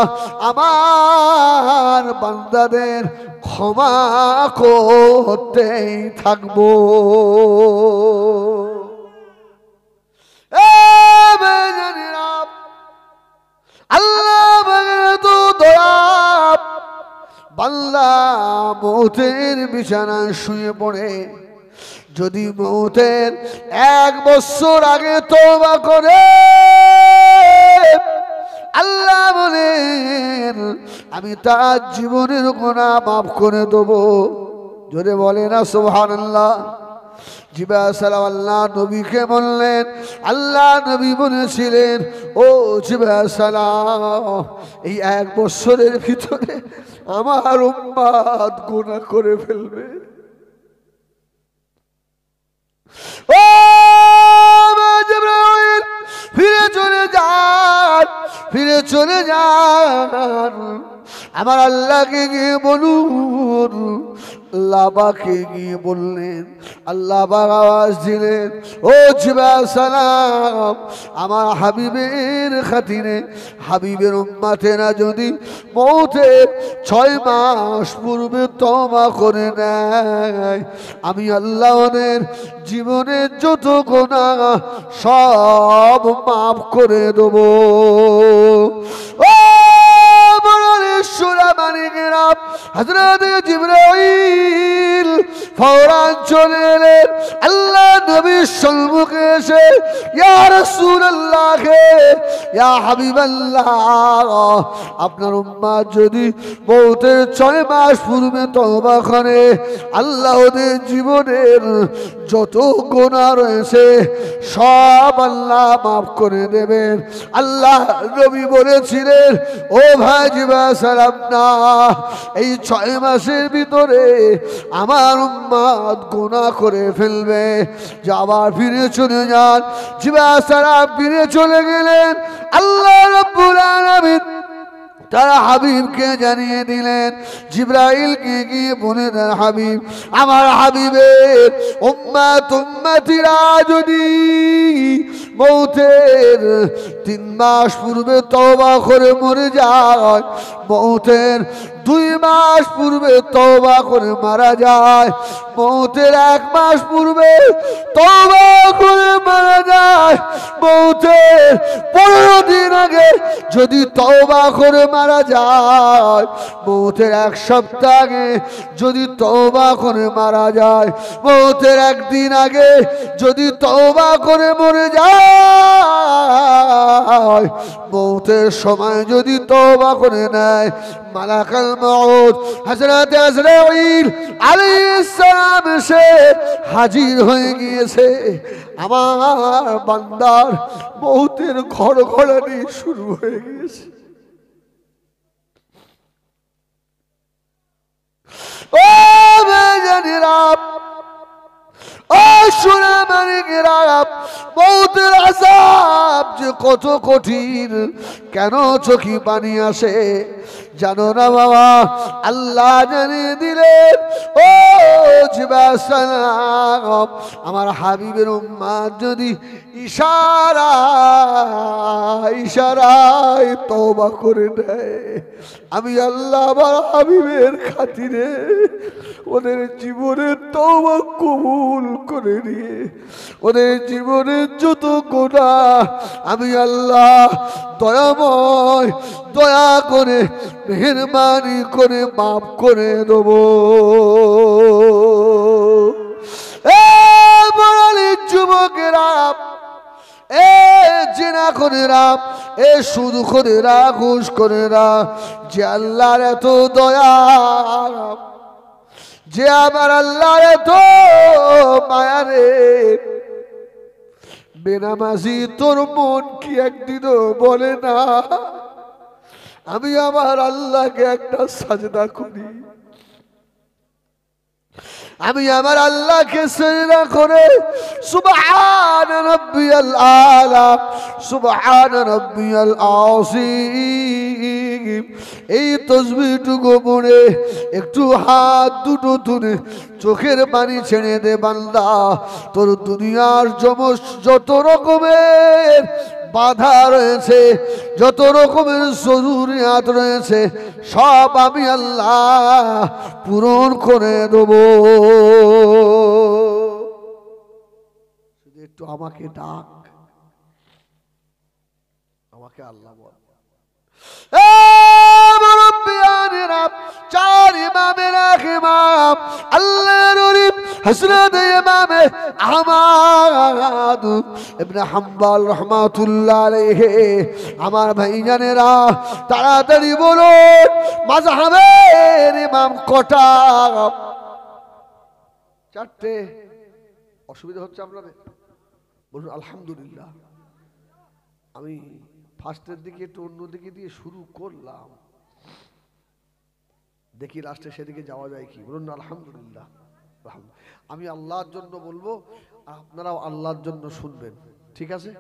আমার বান্দাদের ক্ষমা করতেই থাকবো। আল্লাহ তো দয়া, বান্দা মৌতের বিছানায় শুয়ে পড়ে যদি মৌতের 1 বছর আগে তওবা করে আল্লাহ বলেন আমি তার জীবনের গুনাহ মাফ করে দেব। জোরে বলে না সুবহানাল্লাহ। জিবরাইল সালাম আল্লাহ নবীকে বললেন, আল্লাহ নবী বলেছিলেন ও জিবরাইল সালাম এই 1 বছরের ভিতরে আমার উম্মত গুনাহ করে ফেলবে। ও জিবরাইল ফিরে চলে যান, ফিরে চলে যান, আমার আল্লাহকে গিয়ে বলুন। আল্লাহকে গিয়ে বললেন, আল্লাহ আওয়াজ দিলেন ও জিবরাইল সালাম আমার হাবিবের খাতিরে হাবিবের উম্মতেরা যদি মৌতের 6 মাস পূর্বে তওবা করে নেয় আমি আল্লাহ ওদের জীবনের যত গুনাহ সব মাফ করে দেব। ও বড় মানিকেরা হযরত জিবরাইল ফৌরান চলে এলেন আল্লাহ নবীর সম্মুখে এসে ইয়া রাসূলুল্লাহ ইয়া হাবিবাল্লাহ আপনার উম্মত যদি মৌতের 6 মাস পূর্বে তওবা করে আল্লাহ ওদের জীবনের যত গুনাহ রয়েছে সব আল্লাহ মাফ করে দেবেন। আল্লাহ নবী বলেছিলেন ও ভাই জিবরাইল সালাম না এই 6 মাসের ভিতরে আমার উম্মত গুনাহ করে ফেলবে। আবার ফিরে চলে যান। জিবরাইল সালাম ফিরে চলে গেলেন। আল্লাহ রাব্বুল আলামিন তারা হাবিবকে জানিয়ে দিলেন, জিবরাইলকে গিয়ে বলে দেন হাবিব আমার হাবিবের উম্মতিরা যদি মৌতের 3 মাস পূর্বে তওবা করে মরে যায়, মৌতের 2 মাস পূর্বে তওবা করে মারা যায়, মৌতের 1 মাস পূর্বে তওবা করে মারা যায়, মৌতের 15 দিন আগে যদি তওবা করে মারা যায়, মৌতের 1 সপ্তাহ আগে যদি তওবা করে মারা যায়, মৌতের 1 দিন আগে যদি তওবা করে মরে যায়, মৌতের সময় যদি তওবা করে নেয় মালাকুল মউত হযরত আজরাইল আলাইহিস সালাম এসে হাজির হয়ে গিয়েছে। আমার বান্দার মৌতের ঘড়ঘড়ানি শুরু হয়ে গিয়েছে। ও বেজানিরা ও সুনামানিকেরা মৌতের আযাব যে কত কঠিন, কেন চোখে পানি আসে জানো না বাবা? আল্লাহ জানিয়ে দিলেন ও জিবরাইল সালাম আমার হাবিবের উম্মত যদি ইশারায় তওবা করে নেয় আমি আল্লাহ আমার হাবিবের খাতিরে ওদের জীবনের তওবা কবুল করে নিয়ে ওদের জীবনের যত গুনাহ আমি আল্লাহ দয়াময় দয়া করে মেহেরবানি করে মাফ করে দেব। এ বড়ালি যুবকেরা, এ জিনা করেরা, এ সুদ করেরা, ঘুষ করেরা, যে আল্লাহর এত দয়া, যে আমার আল্লাহর এত মায়া রে, বেনামাজি তোর মন কি একদিনও বলে না আমি আমার আল্লাহকে একটা সাজদা করি, আমি আমার আল্লাহকে সিজদা করে সুবহান রাব্বিয়াল আলা সুবহান রাব্বিয়াল আযীম এই তাসবিহটুকু পড়ে একটু হাত দুটো তুলে চোখের পানি ছেড়ে দে বান্দা। তোর দুনিয়ার যত রকমের বাধা রয়েছে, যত রকমের জরুরিয়াত রয়েছে সব আমি আল্লাহ পূরণ করে দেব। শুধু একটু আমাকে ডাক, আমাকে আল্লাহ বল। চার ইমামের এক ইমাম আল্লাহর ওলি হযরত ইমাম আহমদ ইবনে হাম্বল রাহমাতুল্লাহ আলাইহি। আমার ভাইজানেরা তাড়াতাড়ি বলুন মাযহাবের ইমাম কটা? চারটে। অসুবিধা হচ্ছে আপনাদের? বলুন আলহামদুলিল্লাহ। আমি ফার্স্টের দিকে একটু অন্যদিকে দিয়ে শুরু করলাম, দেখি লাস্টে সেদিকে যাওয়া যায় কি। বলুন আলহামদুলিল্লাহ। আমি আল্লাহর জন্য বলবো, আপনারাও আল্লাহর জন্য শুনবেন, ঠিক আছে?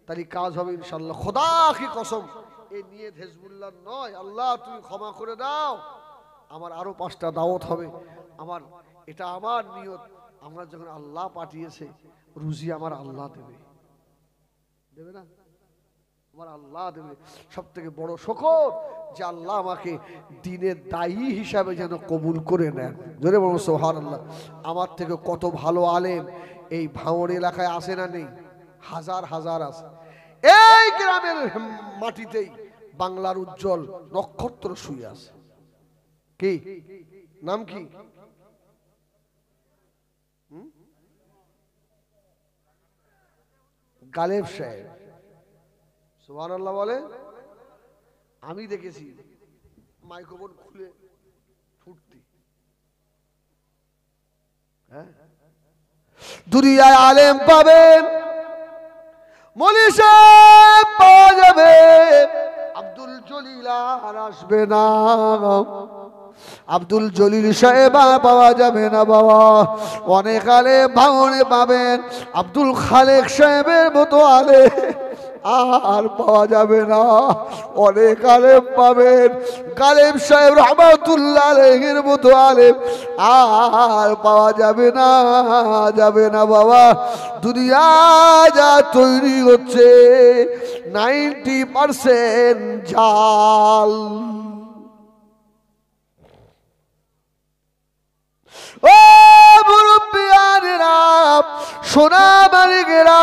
তাহলে কাজ হবে ইনশাল্লাহ। খোদা কি কসম, এই নিয়ত হিজবুল্লাহ নয়। আল্লাহ তুমি ক্ষমা করে দাও, আমার আরো 5টা দাওয়াত হবে। আমার এটা আমার নিয়ত। আমার যখন আল্লাহ পাঠিয়েছে, রুজি আমার আল্লাহ দেবে, দেবে না? আমার আল্লাহ দেবে। সব থেকে বড় শুকর যে আল্লাহ আমাকে দ্বীনের দায়ী হিসাবে যেন কবুল করে নেন। জোরে বলুন সুবহানাল্লাহ। আমার থেকে কত ভালো আলেম এই ভাঙড় এলাকায় আসে না? নেই? হাজার হাজার আছে। এই গ্রামের মাটিতেই বাংলার উজ্জ্বল নক্ষত্র শুয়ে আছে। কি নাম? কি গালেব সাহেব। সুবহানাল্লাহ বলে। আমি দেখেছি মাইক্রোফোন খুলে ফুটতি। হ্যাঁ, দুনিয়ায় আলেম পাবেন, মৌলভী সাহেব পাওয়া যাবে, আব্দুল জলিল আর আসবে না। আব্দুল জলিল সাহেব পাওয়া যাবে না বাবা। অনেক আলেম ভাঙনে পাবেন, আব্দুল খালেক সাহেবের মতো আলেম আর পাওয়া যাবে না। অনেক আলেম পাবেন, গালেব সাহেব রহমাতুল্লাহ আলাইহির মতো আলেম আর পাওয়া যাবে না, যাবে না বাবা। দুনিয়া যা তৈরি হচ্ছে 90% জাল। ও মুরব্বিয়ানেরা, সোনা মালিকেরা,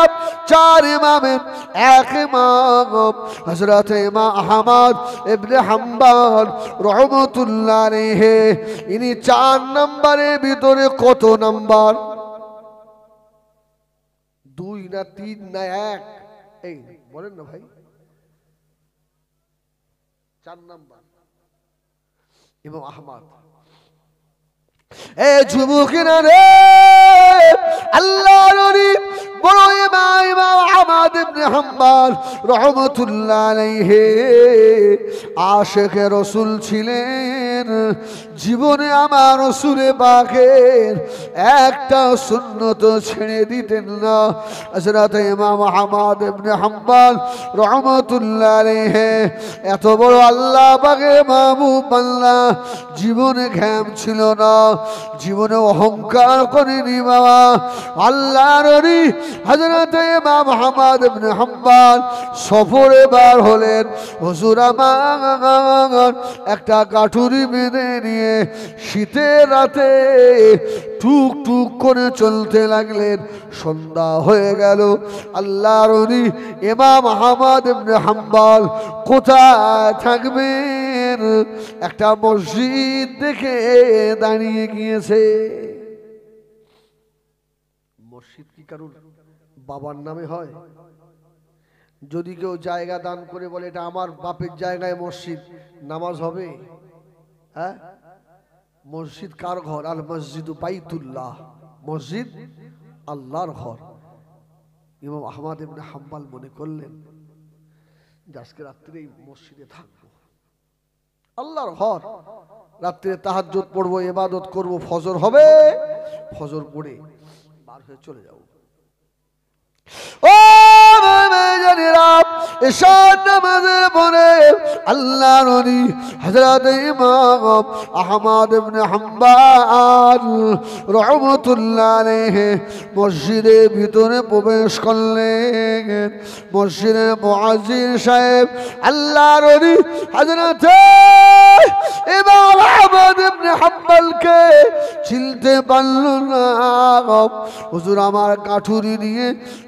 4 ইমামের এক ইমাম হযরত ইমাম আহমদ ইবনে হাম্বল রাহমাতুল্লাহ আলাইহি। ইনি 4 নম্বরের ভিতরে কত নাম্বার? 2 না 3 না 1? এই বলেন না ভাই। 4 নাম্বার ইমাম আহমদ। এ যুবকেরা রে, আল্লাহর ওলি বড় ইমাম আহমদ ইবনে হাম্বল রাহমাতুল্লাহ আলাইহি আশিকে রাসূল ছিলেন। জীবনে আমার রাসূলে পাকের একটা সুন্নত ছেড়ে দিতেন না। হযরত ইমাম আহমদ ইবনে হাম্বল রাহমাতুল্লাহ আলাইহি এত বড় আল্লাহ পাকের মাহবুব বান্দা, জীবনে ঘাম ছিল না, জীবনে অহংকার করেনি বাবা। আল্লাহর ওলি হযরত ইমাম আহমদ ইবনে হাম্বল সফরে বার হলেন। হুজুর আমার একটা কাঠুরি বেঁধে নিয়ে শীতের রাতে টুক টুক করে চলতে লাগলেন। সন্ধ্যা হয়ে গেল। আল্লাহর ওলি ইমাম আহমদ ইবনে হাম্বল কোথায় থাকবেন? একটা মসজিদ দেখে দাঁড়িয়ে গিয়েছে। মসজিদ কি কারণ বাবার নামে হয়? যদি কেউ জায়গা দান করে বলে এটা আমার বাপের জায়গায় মসজিদ, নামাজ হবে? হ্যাঁ, মসজিদ কার ঘর? আল মসজিদু বাইতুল্লাহ, মসজিদ আল্লাহর ঘর। ইমাম আহমদ ইবনে হাম্বল মনে করলেন যে আজকে রাত্রে এই মসজিদে থাকবো, আল্লাহর ঘর। রাত্রে তাহাজ্জুদ পড়বো, ইবাদত করবো, ফজর হবে, ফজর পড়ে বার হয়ে চলে যাবো। ও জানিরা, এশার নামাজের পরে আল্লাহর ওলি হযরত ইমাম আহমদ ইবনে হাম্বল রাহমাতুল্লাহ আলাইহি মসজিদের ভিতরে প্রবেশ করলেন। মসজিদের মুয়াজ্জিন সাহেব আল্লাহর ওলি হযরত ইমাম আহমদ ইবনে হাম্বলকে চিনতে পারল না। হুজুর আমার কাঠুরি নিয়ে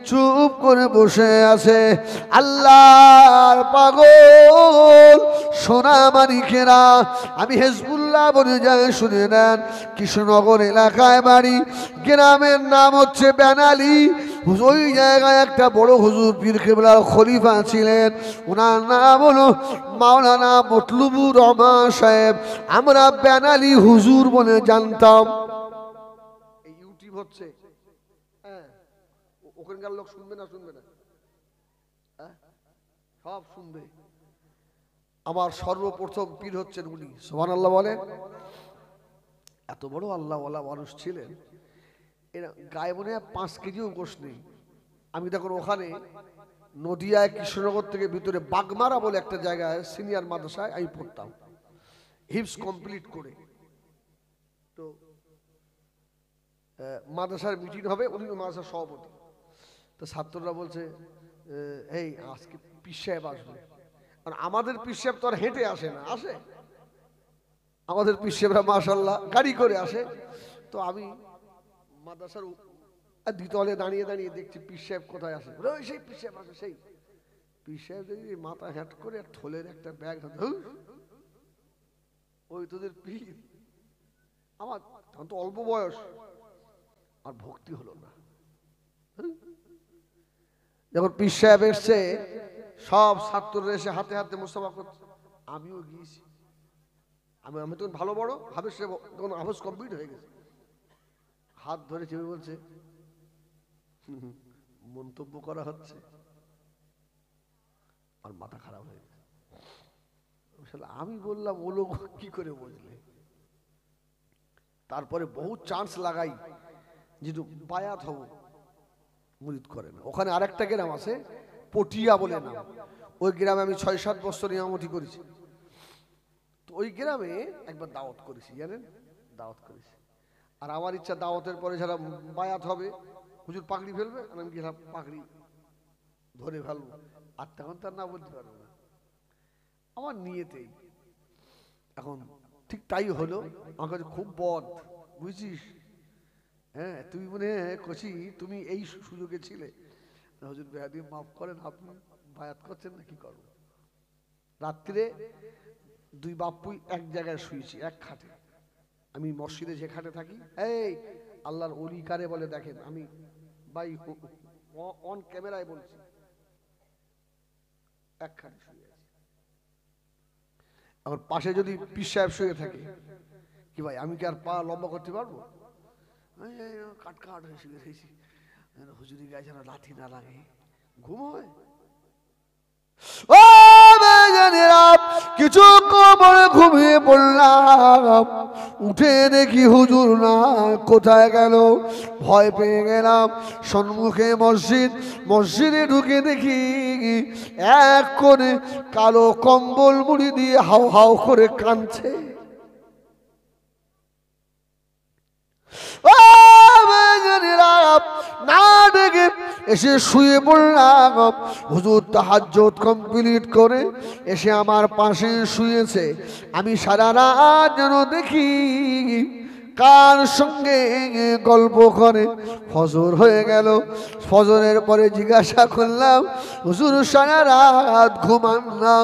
চুপ করে বসে আছে। আল্লাহর পাগল সোনা মানিকেরা, আমি হেজবুল্লাহ বলে যায় শুনে নেন। কৃষ্ণনগর এলাকায় বাড়ি, গ্রামের নাম হচ্ছে বেনালি। ওই জায়গায় একটা বড় হুজুর পীর কেবলার খলিফা ছিলেন, ওনার নাম হলো মাওলানা মতলুবুর রহমান সাহেব। আমরা বেনালি হুজুর বলে জানতাম। এই ইউটিউব হচ্ছে, হ্যাঁ, ওখানকার লোক শুনবে না? শুনবে না? সব শুনবে। আমার সর্বপ্রথম পীর হচ্ছেন উনি, সুবহানাল্লাহ বলেন। এত বড় আল্লাহওয়ালা মানুষ ছিলেন, এরা গায়ে মনে হয় 5 কেজিও গোশ নেই। আমি তখন ওখানে নদিয়ায় কৃষ্ণনগর থেকে ভিতরে বাগমারা বলে একটা জায়গায় সিনিয়র মাদ্রাসায় আমি পড়তাম, হিপস কমপ্লিট করে। তো মাদ্রাসার মিটিং হবে, উনি মাদ্রাসার সভাপতি। তো ছাত্ররা বলছে, এই আজকে পীর সাহেব আসবে। আর আমাদের পীর সাহেব তো আর হেঁটে আসে না, আসে আমাদের পীর সাহেবরা মাশাআল্লাহ গাড়ি করে আসে। তো আমি মাদ্রাসার দ্বিতলে দাঁড়িয়ে দাঁড়িয়ে দেখছি পীর সাহেব কোথায় আসে। ওই সেই পীর সাহেব আসে। সেই পীর সাহেব দেখি মাথা হ্যাট করে থলের একটা ব্যাগ, ওই তোদের পীর। আমার তখন তো অল্প বয়স, আর ভক্তি হলো না। যখন পীর সাহেব এসছে, সব ছাত্ররা এসে হাতে হাতে মুস্তাফা করছে, আমিও গিয়েছি। আমি তখন ভালো বড় হাফেজ, তখন হাফেজ কমপ্লিট হয়ে গেছে। হাত ধরে চেপে বলছে, মন্তব্য করা হচ্ছে। আর মাথা খারাপ হয়ে গেছে। আমি বললাম, ও লোক কি করে বুঝলে? তারপরে বহু চান্স লাগাই যে বায়াত হব, মুরিদ করে না। ওখানে আরেকটা গ্রাম আছে পটিয়া বলে নাম, ওই গ্রামে আমি 6-7 বছর ইমামতি করেছি। তো ওই গ্রামে একবার দাওয়াত করেছি, জানেন, দাওয়াত করেছি। আর আমার ইচ্ছা দাওয়াতের পরে যারা বায়াত হবে, হুজুর পাগড়ি ফেলবে, আর আমি গেলাম পাগড়ি ধরে ফেলবো। আর তখন তার না বলতে পারবো না, আমার নিয়েতেই। এখন ঠিক তাই হলো। আমার কাছে খুব বদ, বুঝছিস? হ্যাঁ, তুমি মনে কছি তুমি এই সুযোগে ছিলে। হুজুর বেয়াদি মাফ করেন, আপনি বায়াত করছেন না, কি করবো? রাত্রে 2 বাপ্পুই এক জায়গায় শুয়েছি, এক খাটে। আমি মসজিদে যে খাটে থাকি, এই আল্লাহর ওলি কারে বলে দেখেন, আমি ভাই অন ক্যামেরায় বলছি, এক খাটে শুয়ে আছি। আমার পাশে যদি পীর সাহেব শুয়ে থাকে, কি ভাই আমি কি আর পা লম্বা করতে পারবো? কাট কাট হয়ে শুয়ে রয়েছি, হুজুরি গায়ে যেন লাথি না লাগে, ঘুম হয়। ও কিছু পরে ঘুমিয়ে পড়লাম, উঠে দেখি হুজুর না, কোথায় গেল? ভয় পেয়ে গেলাম। সম্মুখে মসজিদ, মসজিদে ঢুকে দেখি এক কোণে কালো কম্বল মুড়ি দিয়ে হাউ হাউ করে কাঁদছে। না দেখে এসে শুয়ে পড়লাম। হুজুর তাহাজ্জুদ কমপ্লিট করে এসে আমার পাশে শুয়েছে। আমি সারা রাত যেন দেখি কার সঙ্গে গল্প করে। ফজর হয়ে গেল, ফজরের পরে জিজ্ঞাসা করলাম, হুজুর সারা রাত ঘুমান না?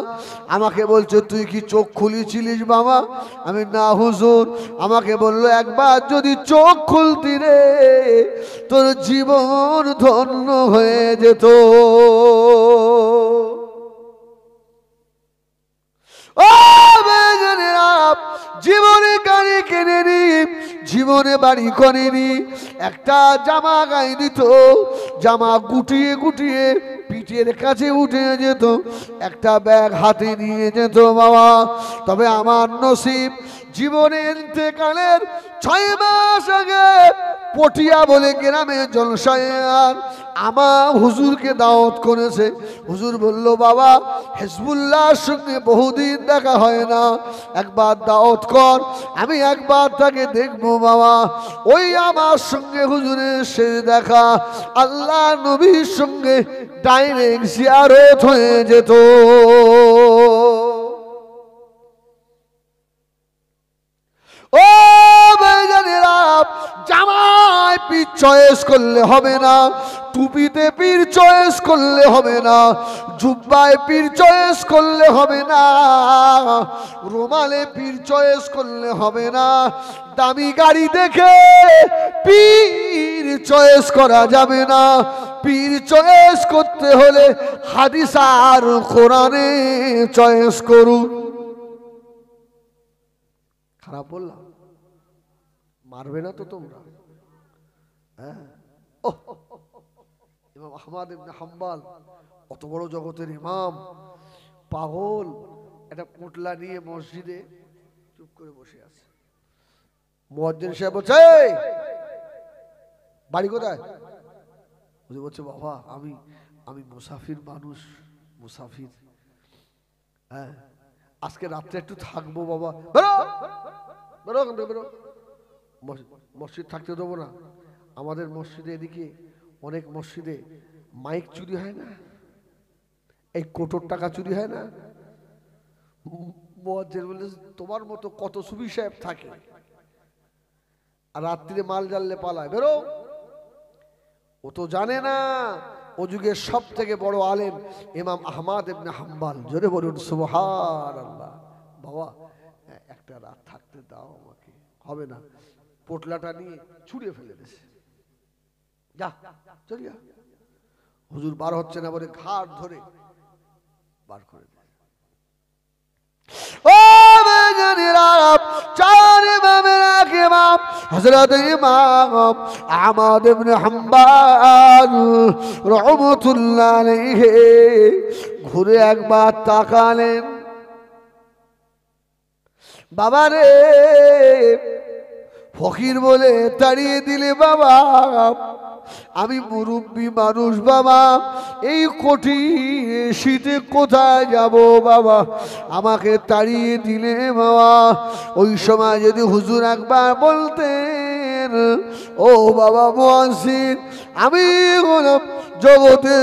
আমাকে বলছে, তুই কি চোখ খুলেছিলিস বাবা? আমি না হুজুর। আমাকে বলল, একবার যদি চোখ খুলতি রে, তোর জীবন ধন্য হয়ে যেত। ও জীবনে গাড়ি কেনেনি, জীবনে বাড়ি করেনি, একটা জামা গায়ে দিত, জামা গুটিয়ে গুটিয়ে পিঠের কাছে উঠে যেত, একটা ব্যাগ হাতে নিয়ে যেত বাবা। তবে আমার নসিব, জীবনে ইন্তেকালের 6 মাস আগে পটিয়া বলে গ্রামে জলসায় আমার হুজুরকে দাওয়াত করেছে। হুজুর বলল, বাবা হিজবুল্লাহর সঙ্গে বহুদিন দেখা হয় না, একবার দাওয়াত কর, আমি একবার তাকে দেখবো বাবা। ওই আমার সঙ্গে হুজুরের শেষ দেখা, আল্লাহ নবীর সঙ্গে ডাইরেক্ট জিয়ারত হয়ে যেত। ও জামাই পীর চয়েস করলে হবে না, টুপিতে পীর চয়েস করলে হবে না, জুব্বায় পীর চয়েস করলে হবে না, রুমালে পীর চয়েস করলে হবে না, দামি গাড়ি দেখে পীর চয়েস করা যাবে না। পীর চয়েস করতে হলে হাদিস আর কোরআনে চয়েস করুন। খারাপ বললাম? মারবে না তো তোমরা? হ্যাঁ, ইমাম আহমদ ইবনে হাম্বল অত বড় জগতের ইমাম, পাগল, একটা পোটলা নিয়ে মসজিদে চুপ করে বসে আছে। মুয়াজ্জিন সাহেব বলছে, বাড়ি কোথায়? বলছে, বাবা আমি মুসাফির মানুষ, মুসাফির। হ্যাঁ, আজকে রাত্রে একটু থাকবো বাবা। বেরো বেরো বেরো, মসজিদ থাকতে দেবো না। আমাদের মসজিদে এদিকে অনেক মসজিদে মাইক চুরি হয় না, এই কোটোর টাকা চুরি হয় না। মুয়াজ্জিন বলে, তোমার মতো কত সুফি সাহেব থাকে আর রাত্রিরে মাল জানলে পালায়, বেরো। ও তো জানে না ও যুগের সব থেকে বড় আলেম ইমাম আহমদ ইবনে হাম্বল। জোরে বলুন সুবহানাল্লাহ। বাবা একটা রাত থাকতে দাও আমাকে। হবে না, পোটলাটা নিয়ে ছুঁড়ে ফেলে দিয়েছে, যা চল যা। হুজুর বার হচ্ছে না বলে ঘাট ধরে বার করে দেয়। ও বেজানিরা, চার ইমামের এক ইমাম হযরত ইমাম আহমদ ইবনে হাম্বল রাহমাতুল্লাহ আলাইহি ঘুরে একবার তাকালেন, বাবারে ফকির বলে তাড়িয়ে দিলে বাবা, আমি মুরব্বী মানুষ বাবা, এই কঠিন শীতে কোথায় যাব বাবা, আমাকে তাড়িয়ে দিলে বাবা। ওই সময় যদি হুজুর একবার বলতেন, ও বাবা মুয়াজ্জিন, আমি হলাম জগতে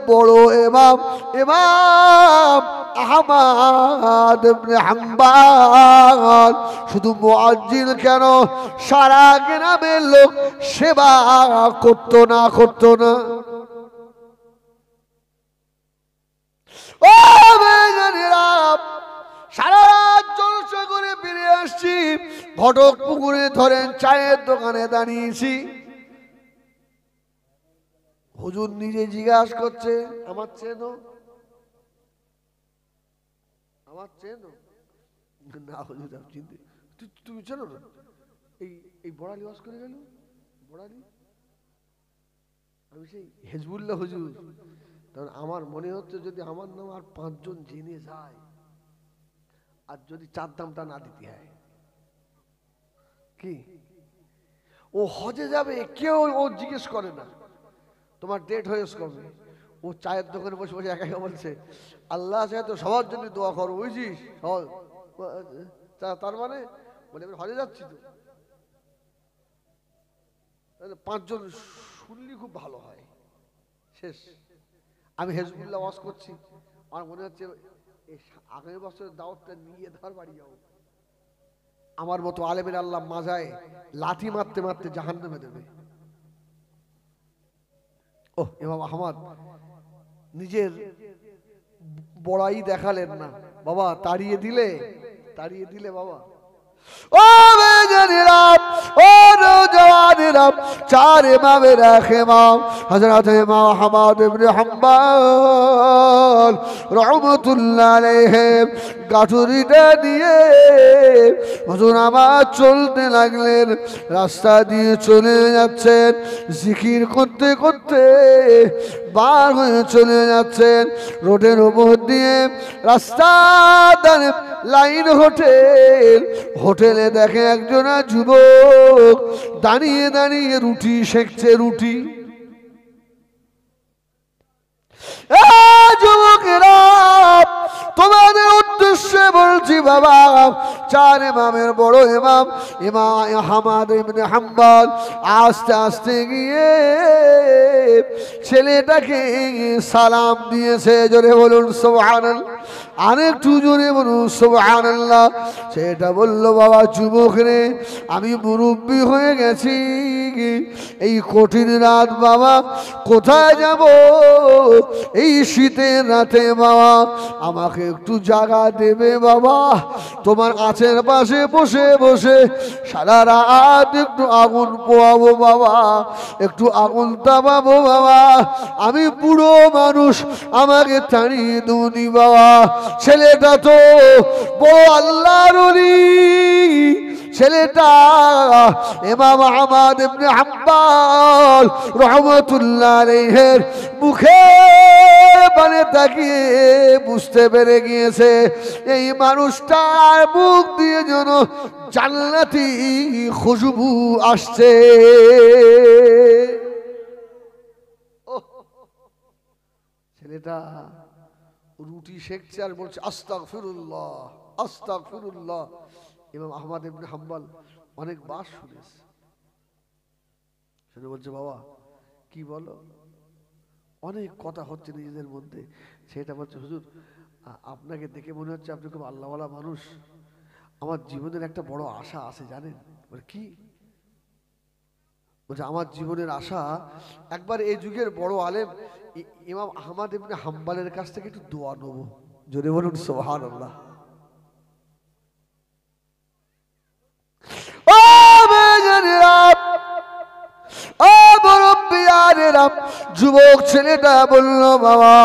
বড় ইমাম, ইমাম আহমদ ইবনে হাম্বল, শুধু মুয়াজ্জিন কেন, সারা গ্রামের লোক সেবা করতো না। ও বেজানিরা, সারা রাত জলসা করে ফিরে আসছি, ঘটক পুকুরে ধরেন চায়ের দোকানে দাঁড়িয়েছি। হুজুর নিজে জিজ্ঞাসা করছে, আমার চেনো? আমার চেনো? না হুজুর চিনতে, তুমি চেনো না? এই বড়ালি ওয়াজ করে গেল, বড়ালি, আমি সেই হেজবুল্লাহ হুজুর। কারণ আমার মনে হচ্ছে যদি আমার নাম আর 5 জন জেনে যায়, আর যদি চার দামটা না দিতে হয়, কি ও হজে যাবে, কেউ ও জিজ্ঞেস করে না তোমার ডেট হয়েছে কবে। ও চায়ের দোকানে বসে বসে একা একা বলছে, আল্লাহ চায় তো সবার জন্য দোয়া করো, বুঝছিস? তার মানে বলে হজে যাচ্ছি তো, 5 জন শুনলি খুব ভালো হয়। শেষ। আমি হেজবুল্লাহ ওয়াজ করছি, আমার মনে হচ্ছে আগামী বছরের দাওয়াতটা নিয়ে ধর বাড়ি যাও। আমার মতো আলেমের আল্লাহ মাজায় লাঠি মারতে মারতে জাহান্নামে দেবে। ও ইমাম আহমদ নিজের বড়াই দেখালেন না বাবা, তাড়িয়ে দিলে বাবা। ও বেজানিরা, ও নওজওয়ানেরা, চার ইমামের এক ইমাম হযরত ইমাম আহমদ ইবনে হাম্বল রাহমাতুল্লাহ আলাইহি গাঠুরিটা নিয়ে হুজুর আমার চলতে লাগলেন। রাস্তা দিয়ে চলে যাচ্ছেন, জিকির করতে করতে বার হয়ে চলে যাচ্ছেন। রোডের উপর দিয়ে রাস্তা ধারে লাইন হোটেলে দেখে একজন যুবক দাঁড়িয়ে দাঁড়িয়ে রুটি সেকছে, রুটি। যুবকেরা, তোমাদের উদ্দেশ্যে বলছি বাবা, চার ইমামের বড় ইমাম আহমদ ইবনে হাম্বল আস্তে আস্তে গিয়ে ছেলেটাকে সালাম দিয়েছে। জোরে বলুন সুবহানাল্লাহ। আরেকটু জোরে বলুন সুবহানাল্লাহ। সেটা বলল, বাবা যুবক রে, আমি মুরব্বি হয়ে গেছি, এই কঠিন রাত বাবা কোথায় যাব এই শীতের রাতে বাবা, আমাকে একটু জাগা দেবে বাবা? তোমার গাছের পাশে বসে বসে সারা রাত একটু আগুন পোয়াবো বাবা, একটু আগুন তাপাবো বাবা। আমি বুড়ো মানুষ, আমাকে টানিয়ে দুনি বাবা। ছেলেটা তো বড় আল্লাহর ওলি, ছেলেটা ইমাম আহমদ ইবনে হাম্বল রাহমাতুল্লাহ আলাইহির মুখে মানে তাকিয়ে বুঝতে পেরে গিয়েছে এই মানুষটার মুখ দিয়ে যেন জান্নাতি খুশবু আসছে। ছেলেটা রুটি শেখছে আর বলছে আস্তাগফিরুল্লাহ আস্তাগফিরুল্লাহ। ইমাম আহমদ ইবনে হাম্বল অনেকবার শুনেছে, শুনে বলছে, বাবা কি বলো? অনেক কথা হচ্ছে নিজেদের মধ্যে। সেটা বলছে, হুজুর আপনাকে দেখে মনে হচ্ছে আপনি খুব আল্লাহওয়ালা মানুষ। আমার জীবনের একটা বড় আশা আছে জানেন? বলে কি? বলছে আমার জীবনের আশা একবার এই যুগের বড় আলেম ইমাম আহমদ ইবনে হাম্বলের কাছ থেকে একটু দোয়া নেব। জোরে বলুন সুবহানাল্লাহ। ও মেয়েরা, ও মুরব্বিয়ানেরা, যুবক ছেলেটা বলল, বাবা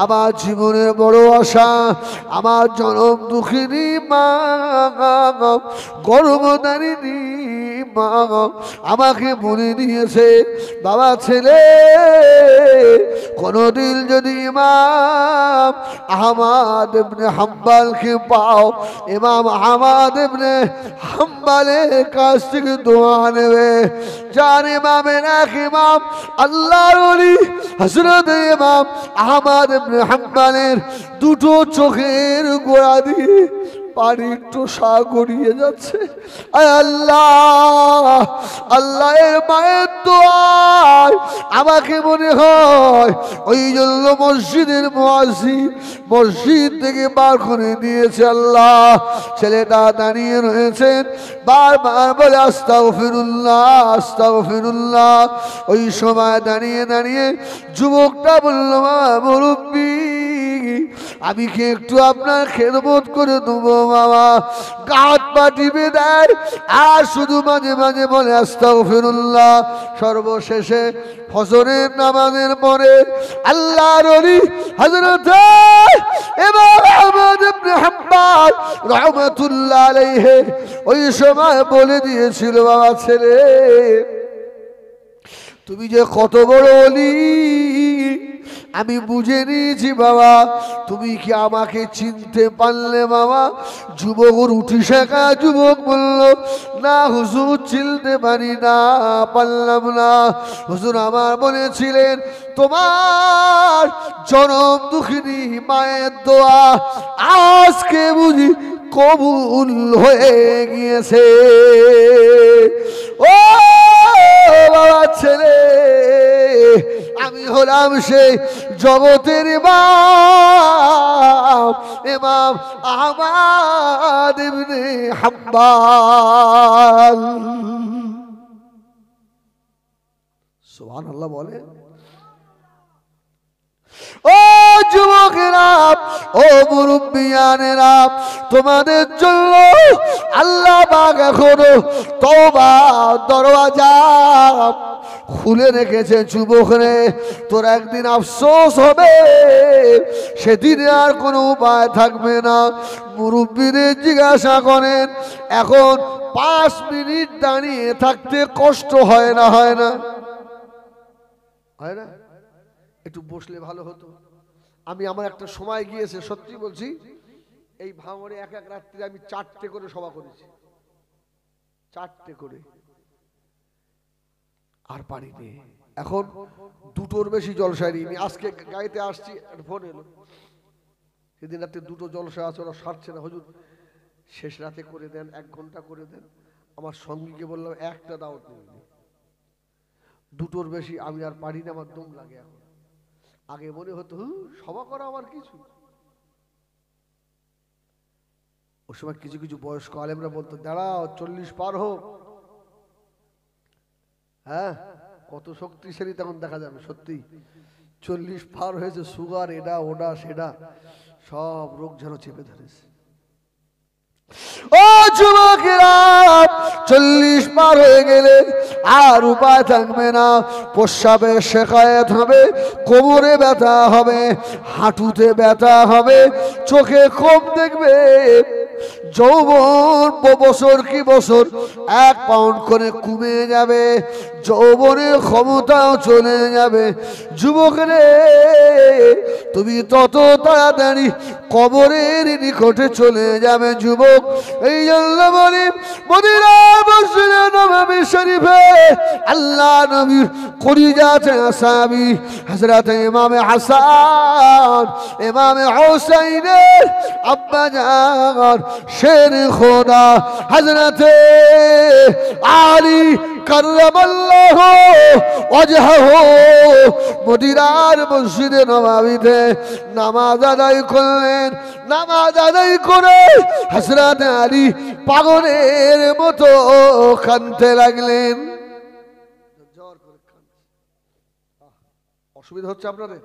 আমার জীবনের বড় আশা, আমার জনম দুঃখিনী মা, গর্ভধারিণী মা আমাকে বলে দিয়েছে, বাবা ছেলে কোনদিন যদি ইমাম আহমদ ইবনে হাম্বলকে পাও, ইমাম আহমদ ইবনে হাম্বলের কাছ থেকে দোয়া নেবে। যার ইমামের এক ইমাম আল্লাহর ওলি হযরত ইমাম আহমদ ইবনে হাম্বলের দুটো চোখের গোড়া দিয়ে পানির টোসা গড়িয়ে যাচ্ছে। আয় আল্লাহ, আল্লাহের মায়ের দোয়ায় আমাকে মনে হয় ওই জন্য মসজিদের মুয়াজ্জিন মসজিদ থেকে বার করে দিয়েছে। আল্লাহ, ছেলেটা দাঁড়িয়ে রয়েছেন, বারবার বলে আস্তাগফিরুল্লাহ আস্তাগফিরুল্লাহ। ওই সময় দাঁড়িয়ে দাঁড়িয়ে যুবকটা বলল, মুরব্বি আমি কি একটু আপনার খেদমত করে দেবো বাবা? গাত পা টিপে দেয় আর শুধু মাঝে মাঝে বলে আস্তাগফিরুল্লাহ। সর্বশেষে ফজরের নামাজের পরে আল্লাহর ওলি হযরত ইমাম আহমদ ইবনে হাম্বল রাহমাতুল্লাহ আলাইহি ওই সময় বলে দিয়েছিল, বাবা ছেলে তুমি যে কত বড় ওলি আমি বুঝে নিয়েছি বাবা, তুমি কি আমাকে চিনতে পারলে বাবা? যুবক রুটি শেখা যুবক বলল, না হুজুর চিনতে পারি না, পারলাম না। হুজুর আমার বলেছিলেন তোমার জনম দুঃখিনী মায়ের দোয়া আজকে বুঝি কবুল হয়ে গিয়েছে। ও বাবা ছেলে, আমি হলাম সেই জগতের ইমাম ইমাম আহমদ ইবনে হাম্বল। সুবহানাল্লাহ বলে। ও যুবকেরা, ও মুরব্বিয়ানেরা, তোমাদের জন্য আল্লাহ পাক এখনো তওবার দরওয়াজা খুলে রেখেছে। যুবক রে, তোর একদিন আফসোস হবে, সেদিনে আর কোনো উপায় থাকবে না। মুরব্বিদের জিজ্ঞাসা করেন, এখন 5 মিনিট দাঁড়িয়ে থাকতে কষ্ট হয় না? হয় না? হয় না? একটু বসলে ভালো হতো। আমি আমার একটা সময় গিয়েছে, সত্যি বলছি, এই ভাঙড়ে এক এক রাত্রে আমি 4টে করে সভা করেছি, 4টে করে, আর পারিনি। এখন 2টোর বেশি জলসায় নিইনি। আজকে গাইতে আসছি, ফোন এলো, সেদিন রাতে 2টো জলসা আছে, ওরা সারছে না, হুজুর শেষ রাতে করে দেন, 1 ঘন্টা করে দেন। আমার সঙ্গীকে বললাম একটা দাওয়াত নিইনি, 2টোর বেশি আমি আর পারি না, আমার দম লাগে। এখন আগে মনে হতো সভা করা আমার কিছু, ওই সময় কিছু কিছু বয়স্ক আলেমরা বলতো, দাঁড়াও 40 পার হোক। হ্যাঁ, কত শক্তিশালী তখন দেখা যাবে। সত্যি 40 পার হয়েছে, সুগার এটা ওটা সেটা সব রোগ যেন চেপে ধরেছে। ও যুবকেরা, 40 পার হয়ে গেলে আর উপায় থাকবে না। প্রস্রাবে শেকায়েত হবে, কোমরে ব্যথা হবে, হাঁটুতে ব্যথা হবে, চোখে কম দেখবে। যৌবন বছর কি বছর 1 পাউন্ড করে কমে যাবে, যৌবনের ক্ষমতাও চলে যাবে। যুবকরে, তুমি তত তাড়াতাড়ি কবরের নিকটে চলে যাবে। যুবক, এই জন্য বলি মদিনা মসজিদে নববী শরীফে আল্লাহ নবীর কলিজাতে সাহাবী হযরত ইমাম হাসান ইমাম হুসাইনের আব্বা জান শের খোদা হযরত আলী কাররামাল্লাহু ওয়াজহাহু মদিনার মসজিদে নববীতে নামাজ আদায় করলেন। নামাজ আদায় করে হযরত আলী পাগলের মতো কাঁদতে লাগলেন। অসুবিধা হচ্ছে আপনাদের?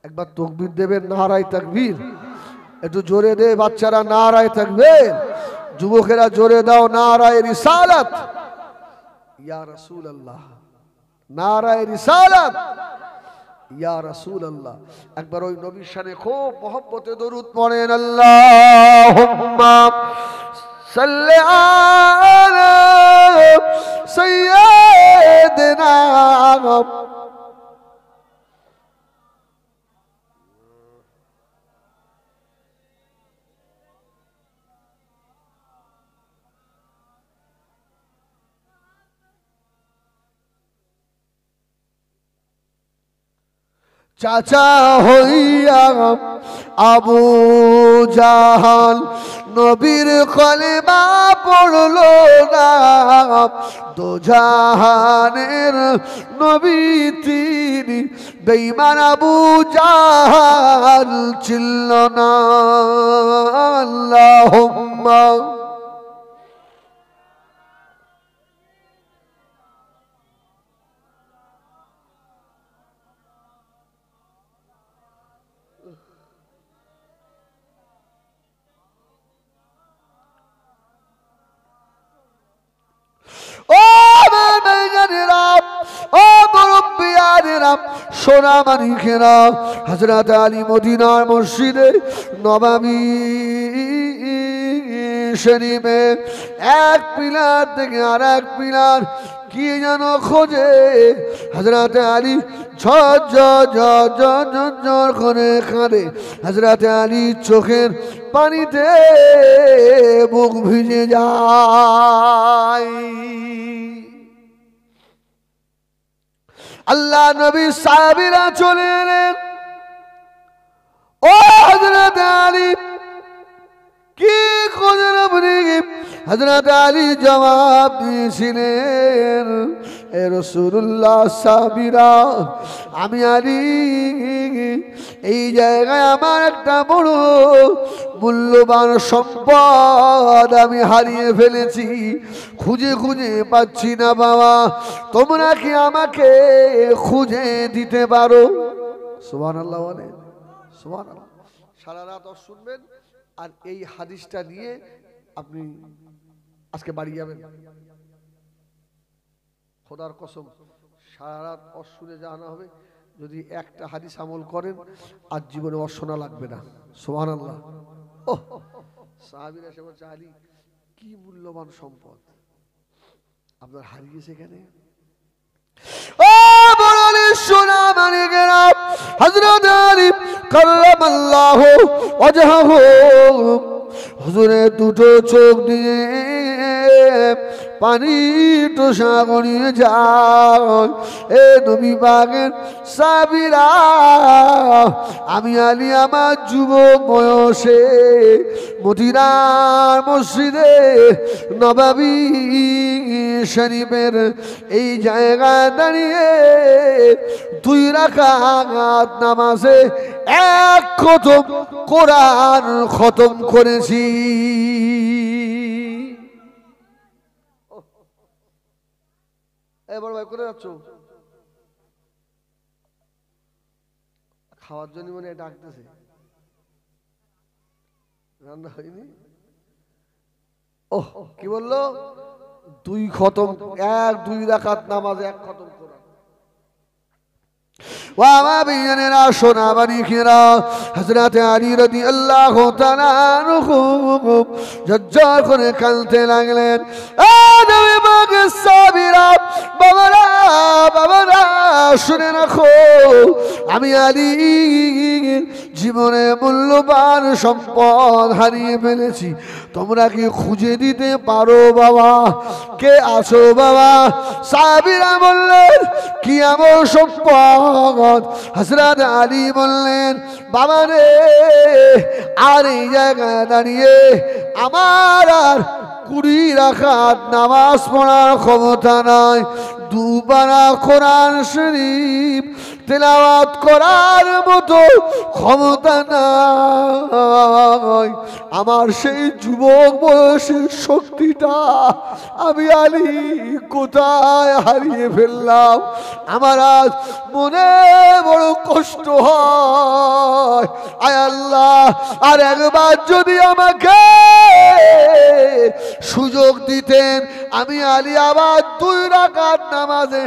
একবার তাকবীর দেবেন, নারায়ে তাকবীর। একটু জোরে দে বাচ্চারা, নারায়ে তাকবীর। যুবকেরা জোরে দাও, নারায়ে রিসালাত। ইয়া রাসূলুল্লাহ, নারায়ে রিসালাত, ইয়া রাসূলুল্লাহ। একবার ওই নবীর শানে খুব মহব্বতে দরুদ পড়েন। আল্লাহুম্মা সাল্লি আলা সাইয়্যিদিনা চাচা হইয়া আবু জাহাল নবীর কলেমা পড়লো না। দোজাহানের নবী তিনি, বেঈমান আবু জাহাল ছিল না। আল্লাহুম্মা সোনা মানিকেরা, হযরত আলী মদিনার মসজিদে নববী শরীফে এক পিলার থেকে আর এক পিলার কি যেন খোঁজে। হযরত আলী ঝরঝর করে কাঁদে। হযরত আলী চোখের পানিতে মুখ ভিজে যায়। আল্লাহ নবী সাহাবীরা চলে এলেন। ও হযরত আলী, কি খোঁজেন আপনি? হযরত আলী জবাব দিয়েছিলেন, এ রাসূলুল্লাহ, সাহাবীরা, আমি আলী এই জায়গায় আমার একটা বড় মূল্যবান সম্পদ আমি হারিয়ে ফেলেছি, খুঁজে খুঁজে পাচ্ছি না বাবা, তোমরা কি আমাকে খুঁজে দিতে পারো? সুবহানাল্লাহ বলেন, সুবহানাল্লাহ। সারা রাত শুনবেন আর এই হাদিসটা নিয়ে আপনি আজকে বাড়ি যাবেন। খোদার কসম, সারা রাত শুনে জানা হবে। যদি একটা হাদিস আমল করেন আর জীবনে শোনা লাগবে না। সুবহানাল্লাহ। ওহ, সাহাবীরা এসে বলছে, আলী কি মূল্যবান সম্পদ আপনার হারিয়েছে কেন? ও বড়লি সোনা মানিকেরা, হযরত আলী কাররামাল্লাহু ওয়াজহাহু হুজুরের দুটো চোখ দিয়ে পানি টোসা গড়িয়ে যায়। এ নবী পাকের সাহাবীরা, আমি আলী আমার যুবক বয়সে মদিনার মসজিদে নববী শরীফের এই জায়গায় দাঁড়িয়ে 2 রাকাত নামাজে 1 খতম কোরআন খতম করেছি। এবার ভাই করে যাচ্ছ খাওয়ার জন্য মনে ডাকতেছে, রান্না হয়নি। ওহ কি বললো? 2 খতম, 2 রাকাত নামাজে 1 খতম কোরআন। ওয়া বিয়ানেরা সোনা বানিকেরা, হযরত আলী রাদিয়াল্লাহু তাআলা আনহু ঝরঝর করে কাঁদতে লাগলেন। নবী পাকের সাহাবীরা, বাবারা বাবারা শুনে রাখো, আমি আলী জীবনে মূল্যবান সম্পদ হারিয়ে ফেলেছি। তোমরা কি খুঁজে দিতে পারো বাবা? কে আছো বাবা? সাহাবীরা বললেন, কি এমন সম্পদ? হযরত আলী বললেন, বাবা রে, আর এই জায়গায় দাঁড়িয়ে আমার আর 20 রাকাত নামাজ পড়ার ক্ষমতা নাই। 2 পারা কোরআন শরীফ তেলাওয়াত করার মতো ক্ষমতা নাই। আমার সেই যুবক বয়সের শক্তিটা আমি আলী কোথায় হারিয়ে ফেললাম? আমার আজ মনে বড় কষ্ট হয়। আয় আল্লাহ, আর একবার যদি আমাকে সুযোগ দিতেন, আমি আলী আবার 2 রাকাত নামাজে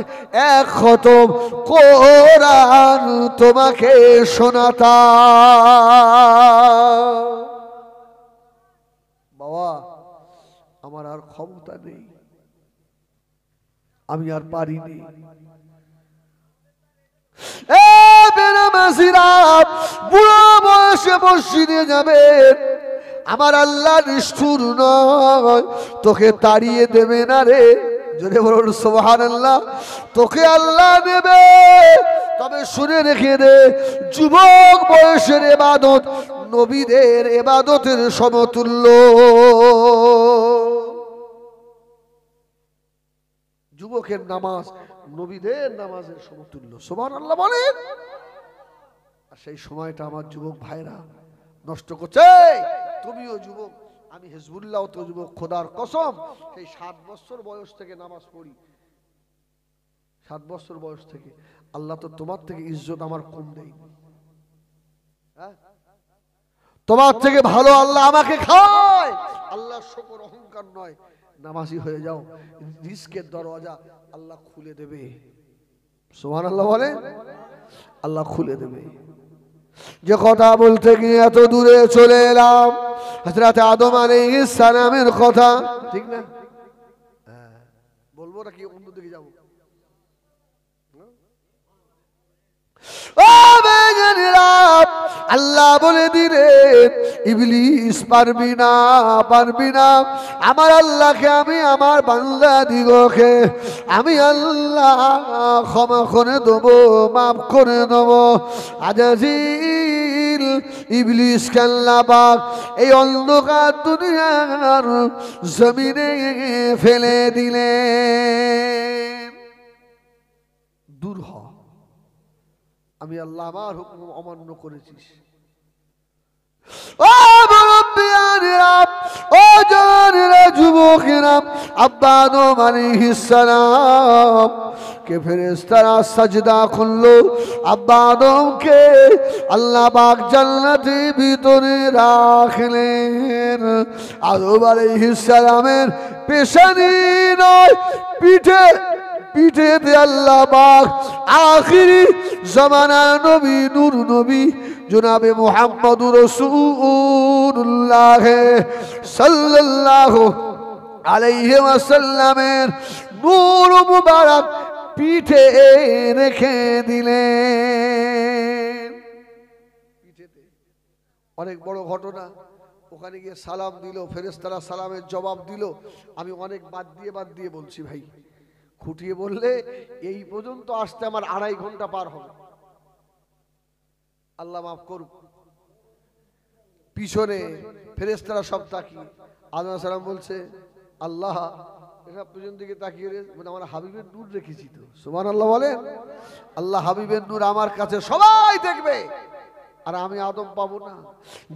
1 খতম কোরআন তোমাকে শোনাতাম। বাবা, আমার আর ক্ষমতা নেই, আমি আর পারিনি। বুড়ো বয়সে মসজিদে যাবেন, আমার আল্লাহ নিষ্ঠুর নয়, তোকে তাড়িয়ে দেবে না রে। জোরে বলুন সুবহানাল্লাহ। তোকে আল্লাহ দেবে, তবে শুনে রেখে দে, যুবক বয়সের ইবাদত নবীদের ইবাদতের সমতুল্য। যুবকের নামাজ নবীদের নামাজের সমতুল্য। সুবহানাল্লাহ বলেন। আর সেই সময়টা আমার যুবক ভাইরা নষ্ট করছে। তুমিও যুবক, আমি হিজবুল্লাহ তো যুবক, খোদার কসম সেই 7 বছর বয়স থেকে নামাজ পড়ি। 7 বছর বয়স থেকে। আল্লাহ তো তোমার থেকে ইজ্জত আমার কম দেয়, হ্যাঁ? তোমার থেকে ভালো আল্লাহ আমাকে খায়। আল্লাহ শুকর, অহংকার নয়। নামাজি হয়ে যাও, রিজকের দরওয়াজা আল্লাহ খুলে দেবে। সুবহানাল্লাহ বলে, আল্লাহ খুলে দেবে। যে কথা বলতে গিয়ে এত দূরে চলে এলাম, হযরত আদম আলাইহিস সালামের কথা, ঠিক না? বলবো নাকি অন্যদিকে যাবো? আল্লাহ বলে দিলেন, ইবলিস পারবি না, পারবি না। আমার আল্লাহকে আমি আমার বান্দা দিগকে আমি আল্লাহ ক্ষমা করে দেবো, মাফ করে দেবো। আজাজিল ইবলিস আল্লাহ পাক এই অন্ধকার দুনিয়ার জমিনে ফেলে দিলেন। দূর হ, আমি আল্লাহ আমার হুকুম অমান্য করেছিস। ও মুরব্বিয়ানেরা, ও জওয়ানেরা, যুবকেরা, আব্বা আদম আলাইহিস সালাম কে ফেরেশতারা সাজদা করলো। আব্বা আদমকে আল্লাহ পাক জান্নাতের ভিতরে রাখলেন। আদম আলাইহিস সালামের পেশানি নয়, পিঠে পিঠেতে আল্লাহ পাক আখিরি জামানা নবী, নূর নবী জনাবে মুহাম্মদুর রাসূলুল্লাহ সাল্লাল্লাহু আলাইহি ওয়াসাল্লামের নূর মুবারক পিঠে রেখে দিলেন। পিঠেতে অনেক বড় ঘটনা। ওখানে গিয়ে সালাম দিল, ফেরেশতারা সালামের জবাব দিল। আমি অনেক বাদ দিয়ে বলছি ভাই, খুঁটিয়ে বললে এই পর্যন্ত আসতে আমার 2.5 ঘন্টা পার হবে। আল্লাহ মাফ করুক। পিছনে ফেরেশতারা সব তাকিয়ে, আদম আলাইহিস সালাম বলছে, আল্লাহ এসব পিছন দিকে তাকিয়ে মানে আমার হাবিবের নূর রেখেছি তো। সুবহানাল্লাহ বলেন। আল্লাহ হাবিবের নূর আমার কাছে সবাই দেখবে, আর আমি আদম পাবো না,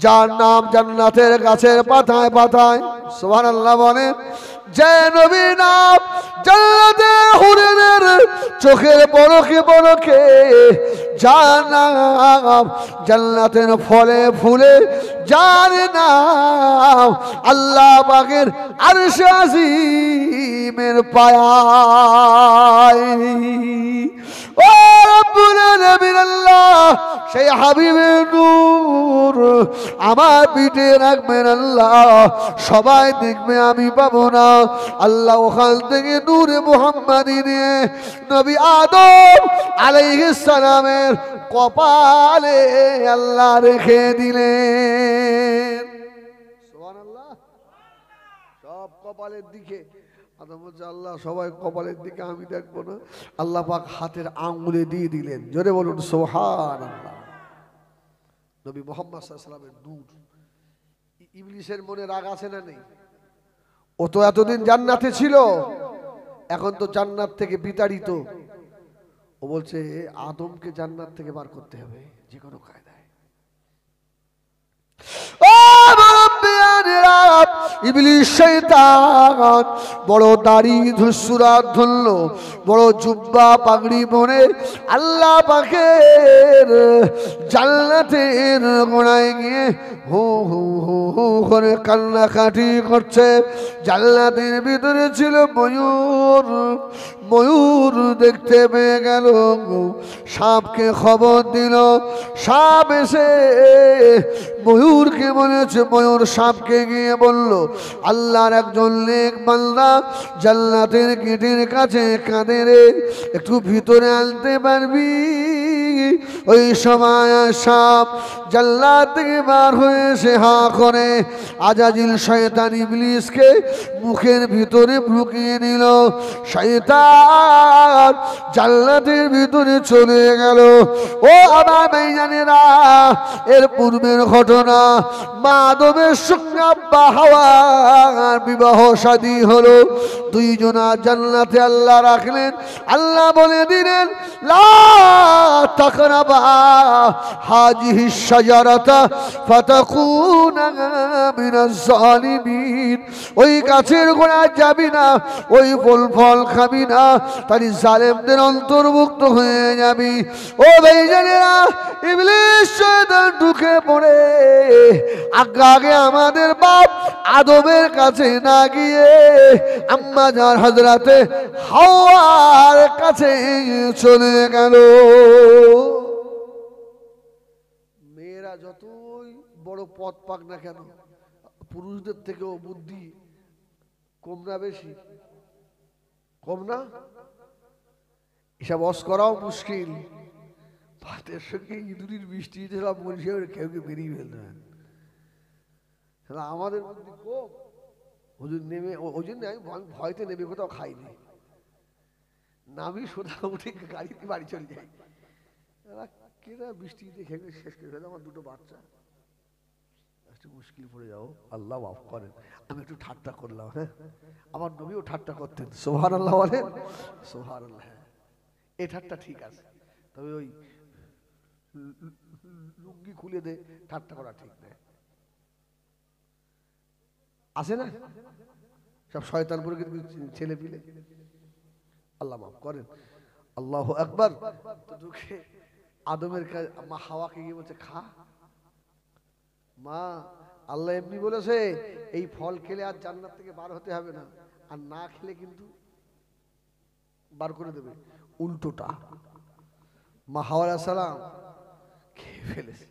যার নাম জান্নাতের গাছের পাতায় পাতায়। সুবহানাল্লাহ বলেন। যে নবী নাম জান্নাতের হুরের চোখের পলকে পলকে, যার নাম জান্নাতের ফলে ফুলে, যার নাম আল্লাহ পাকের আরশে আজিমের পায়ায়। ও রব্বুল আলামিন আল্লাহ, সেই হাবিবের নূর আমার পিঠে রাখবেন আল্লাহ, সবাই দেখবে আমি পাবো না আল্লাহ। ওখান থেকে নূরে মুহাম্মাদি নিয়ে নবী আদম আলাইহিস সালামের কপালে আল্লাহ রেখে দিলেন। সুবহানাল্লাহ। সব কপালের দিকে। আদম বলছে, আল্লাহ সবাই কপালের দিকে, আমি দেখবো না। আল্লাহ পাক হাতের আঙ্গুলে দিয়ে দিলেন। জোরে বলুন সুবহানাল্লাহ। নবী মুহাম্মদ সাল্লাল্লাহু আলাইহি ওয়াসাল্লামের নূর। ইবলিসের মনে রাগ আছে না নেই? ও তো এতদিন জান্নাতে ছিল, এখন তো জান্নাত থেকে বিতাড়িত। ও বলছে আদমকে জান্নাত থেকে বার করতে হবে যে কোনো কায়দায়। ইবলিস শয়তান বড় দাড়ি ধুসুরাত ধরল, বড় জুব্বা পাগড়ি পরে আল্লাহ পাকের জান্নাতের গোড়ায় গিয়ে হু হু হু হু করে কান্নাকাটি করছে। জান্নাতের ভিতরে ছিল ময়ূর। ময়ূর দেখতে পেয়ে গেল, সাপকে খবর দিল। সাপ এসে ময়ূরকে বলেছে, ময়ূর সাপকে গিয়ে বলল, আল্লাহর একজন নেক বান্দা জান্নাতের গেটের কাছে কাঁদে রে, একটু ভিতরে আনতে পারবি? ওই সময় সাপ জান্নাত থেকে বার হয়ে সে হা করে আজাজিল শয়তান ইবলিসকে মুখের ভিতরে ঢুকিয়ে নিল। শয়তান জান্নাতের ভিতরে চলে গেল। ও আমার ভাইজানেরা, এর পূর্বের ঘটনা, মা আদমের সঙ্গে আব্বা হাওয়ার বিবাহ শাদী হলো। দুইজনা জান্নাতে আল্লাহ রাখলেন। আল্লাহ বলে দিলেন, লা তাকরাবা হাযিহিশ শাজারাতা ফাতাকুনা মিনাজ জালিমিন। ওই গাছের গোড়ায় যাবি না, ওই ফল খাবি না, তাই জালেমদের অন্তর্ভুক্ত হয়ে যাবি। ও ভাইজানেরা, ইবলিস শয়তান ঢুকে পড়ে আগে আমাদের বাপ আদমের কাছে না গিয়ে আম্মা জান হযরতে হাওয়ার কাছে চলে গেল। মেয়েরা যতই বড় পথ পাক না কেন, পুরুষদের থেকেও বুদ্ধি কম না বেশি? কম না? এসব অস করাও মুশকিল। ভাতের সঙ্গে ইঁদুরির বৃষ্টি দিলাম, মরিষের কেউ বেরিয়ে ফেলবেন। আমাদের বুদ্ধি কম। হুজুর নেমে, ওই জন্য আমি ভয়তে নেমে কোথাও খাইনি, নামি সোজা উঠে গাড়িতে বাড়ি চলে যাই। কেনা বৃষ্টিতে খেয়ে শেষ করে ফেলে আমার দুটো বাচ্চা। একটু মুশকিল পড়ে যাও, আল্লাহ মাফ করেন। আমি একটু ঠাট্টা করলাম। হ্যাঁ, আমার নবীও ঠাট্টা করতেন। সুবহানাল্লাহ বলেন। সুবহানাল্লাহ। এই ঠাট্টা ঠিক আছে, তবে ওই লুঙ্গি খুলে দে ঠাট্টা করা ঠিক নয়। আছে না সব শয়তান প্রকৃতির ছেলে পিলে? আল্লাহ মাফ করেন। আল্লাহু আকবার। তো ঢুকে আদমের মা হাওয়াকে গিয়ে বলছে, খা মা, আল্লাহ এমনি বলেছে এই ফল খেলে আর জান্নাত থেকে বার হতে হবে না, আর না খেলে কিন্তু বার করে দেবে। উল্টোটা মা হাওয়া আলাইহিস সালাম খেয়ে ফেলেছে।